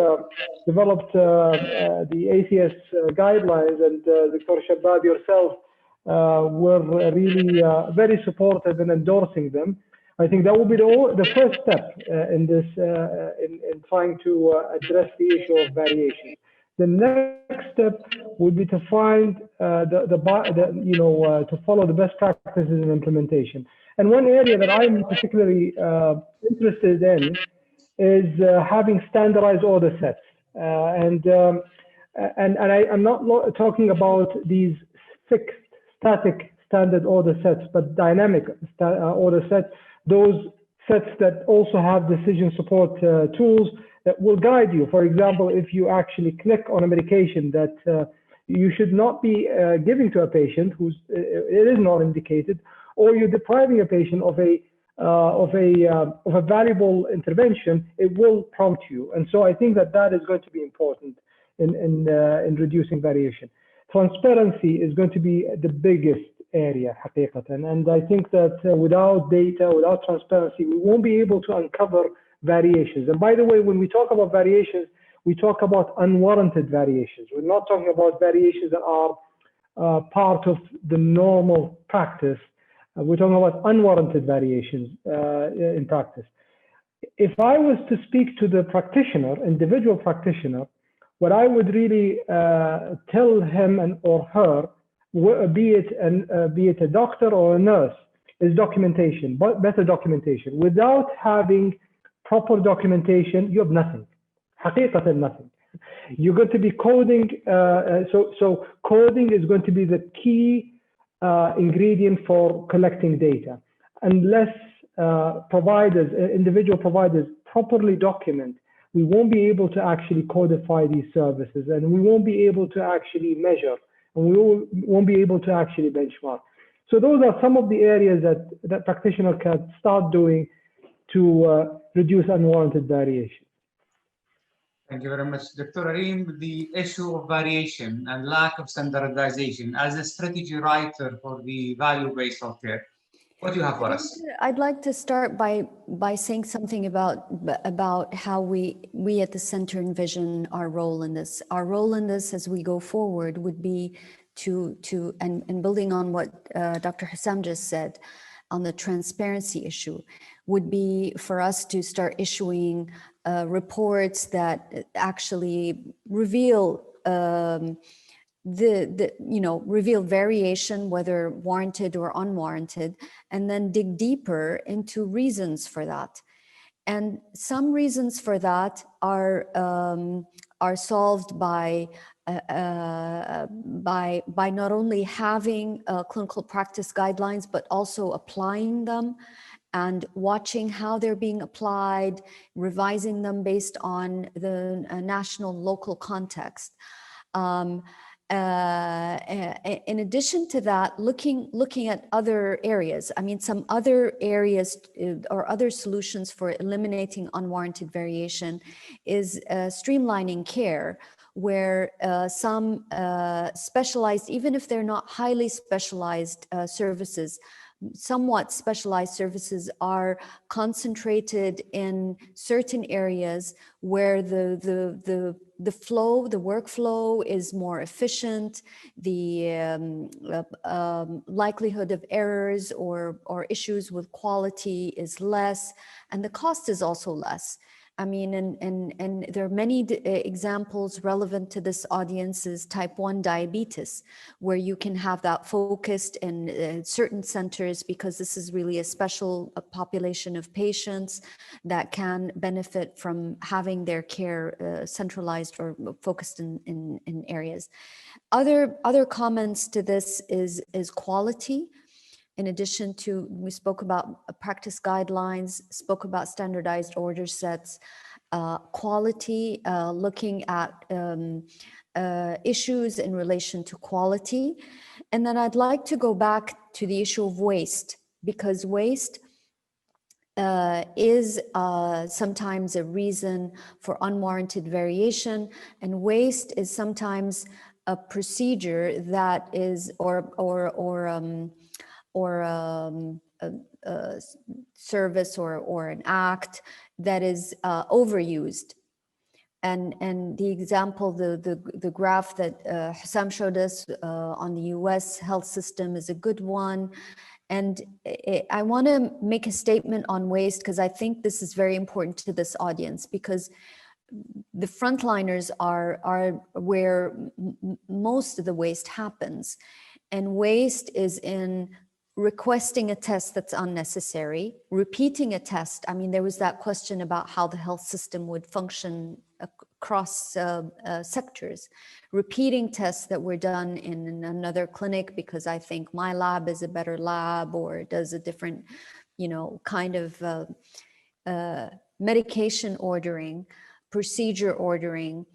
developed the ACS guidelines, and Dr. Shabab, yourself, were really very supportive in endorsing them. I think that will be the first step in this, in trying to address the issue of variation. The next step would be to find to follow the best practices in implementation. And one area that I'm particularly interested in is having standardized order sets. And I'm not talking about these fixed, static standard order sets, but dynamic order sets, those sets that also have decision support tools that will guide you. For example, if you actually click on a medication that you should not be giving to a patient it is not indicated, or you're depriving a patient of a valuable intervention, it will prompt you. And so I think that is going to be important in reducing variation. Transparency is going to be the biggest area, haqiqatan. And I think that without data, without transparency, we won't be able to uncover variations. And by the way, when we talk about variations, we talk about unwarranted variations. We're not talking about variations that are part of the normal practice. We're talking about unwarranted variations in practice. If I was to speak to the practitioner, individual practitioner, what I would really tell him or her, be it a doctor or a nurse, is documentation, but better documentation. Without having proper documentation, you have nothing. حقيقة nothing. You're going to be coding. So coding is going to be the key ingredient for collecting data. Unless individual providers properly document, we won't be able to actually codify these services, and we won't be able to actually measure, and we won't be able to actually benchmark. So those are some of the areas that practitioners can start doing to reduce unwarranted variation. Thank you very much, Dr. Areem. The issue of variation and lack of standardization, as a strategy writer for the value-based healthcare, what do you have for us? I'd like to start by saying something about how we at the center envision our role in this. Our role in this as we go forward would be and building on what Dr. Hussam just said on the transparency issue, would be for us to start issuing reports that actually reveal reveal variation, whether warranted or unwarranted, and then dig deeper into reasons for that. And some reasons for that are solved by not only having clinical practice guidelines, but also applying them and watching how they're being applied, revising them based on the national, local context. In addition to that, looking at other areas, I mean, some other areas or other solutions for eliminating unwarranted variation is streamlining care, where some specialized, even if they're not highly specialized services, somewhat specialized services are concentrated in certain areas where the flow, the workflow is more efficient, the likelihood of errors or issues with quality is less, and the cost is also less. I mean, and there are many examples relevant to this audience is type 1 diabetes, where you can have that focused in certain centers, because this is really a special population of patients that can benefit from having their care centralized or focused in areas. Other comments to this is quality. In addition to, we spoke about practice guidelines, spoke about standardized order sets, quality, looking at issues in relation to quality. And then I'd like to go back to the issue of waste, because waste is sometimes a reason for unwarranted variation, and waste is sometimes a procedure that is, or a service or an act that is overused. And the example, the graph that Hussam showed us on the US health system is a good one. And I want to make a statement on waste, because I think this is very important to this audience, because the frontliners are where most of the waste happens. And waste is in requesting a test that's unnecessary, repeating a test. I mean, there was that question about how the health system would function across sectors, repeating tests that were done in another clinic because I think my lab is a better lab or does a different, kind of medication ordering, procedure ordering,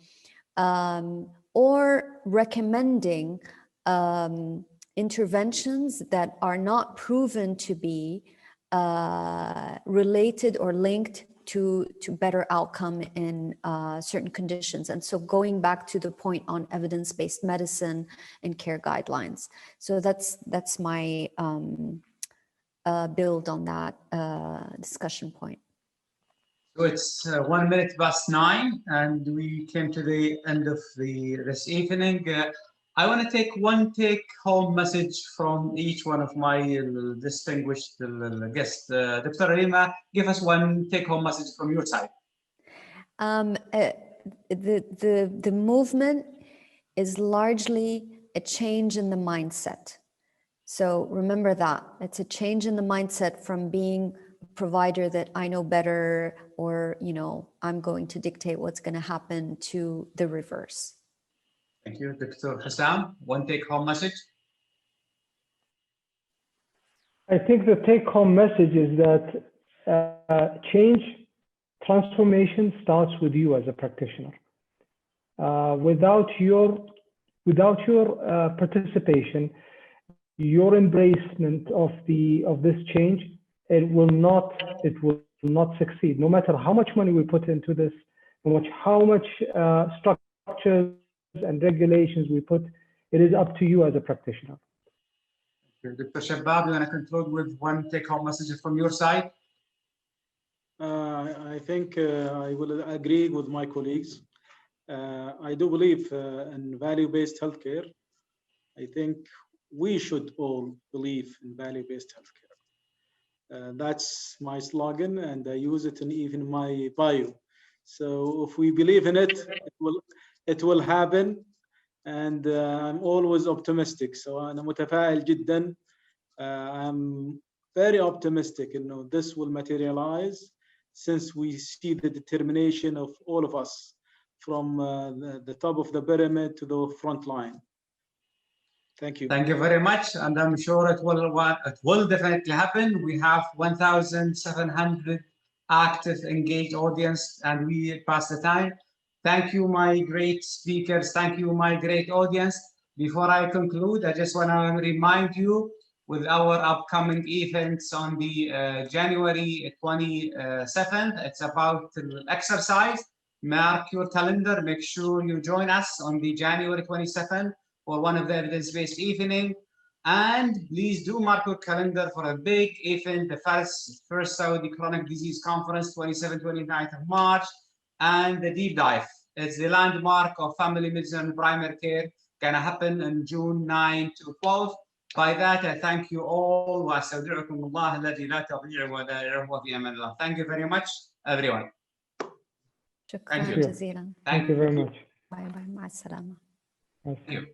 or recommending interventions that are not proven to be related or linked to better outcome in certain conditions. And so going back to the point on evidence-based medicine and care guidelines. So that's my build on that discussion point. So it's 1 minute past 9, and we came to the end of this evening. I want to take one take-home message from each one of my distinguished guests. Dr. Areem, give us one take-home message from your side. the movement is largely a change in the mindset. So remember that it's a change in the mindset from being a provider that I know better, or I'm going to dictate what's going to happen, to the reverse. Thank you, Dr. Hussam. One take-home message. I think the take-home message is that change, transformation starts with you as a practitioner. Without your participation, your embracement of this change, it will not succeed. No matter how much money we put into this, how much structures and regulations we put, it is up to you as a practitioner. Dr. Shabab, you want to conclude with one take-home message from your side? I think I will agree with my colleagues. I do believe in value-based healthcare. I think we should all believe in value-based healthcare. That's my slogan, and I use it in even my bio. So if we believe in it, it will happen. And I'm always optimistic. So أنا متفائل جدا. I'm very optimistic. This will materialize, since we see the determination of all of us, from the top of the pyramid to the front line. Thank you. Thank you very much, and I'm sure it will definitely happen. We have 1,700 active, engaged audience, and we passed the time. Thank you, my great speakers. Thank you, my great audience. Before I conclude, I just want to remind you with our upcoming events on the January 27th. It's about exercise. Mark your calendar. Make sure you join us on the January 27th for one of the evidence-based evening. And please do mark your calendar for a big event, the first Saudi Chronic Disease Conference, 27th, 29th of March. And the deep dive. It's the landmark of family medicine and primary care, gonna happen in June 9 to 12. By that, I thank you all. وأستودعكم الله الذي لا تضيع ودائعه في أمان الله. Thank you very much, everyone. شكرا جزيلا. Thank you very much. باي باي، مع السلامة. Thank you.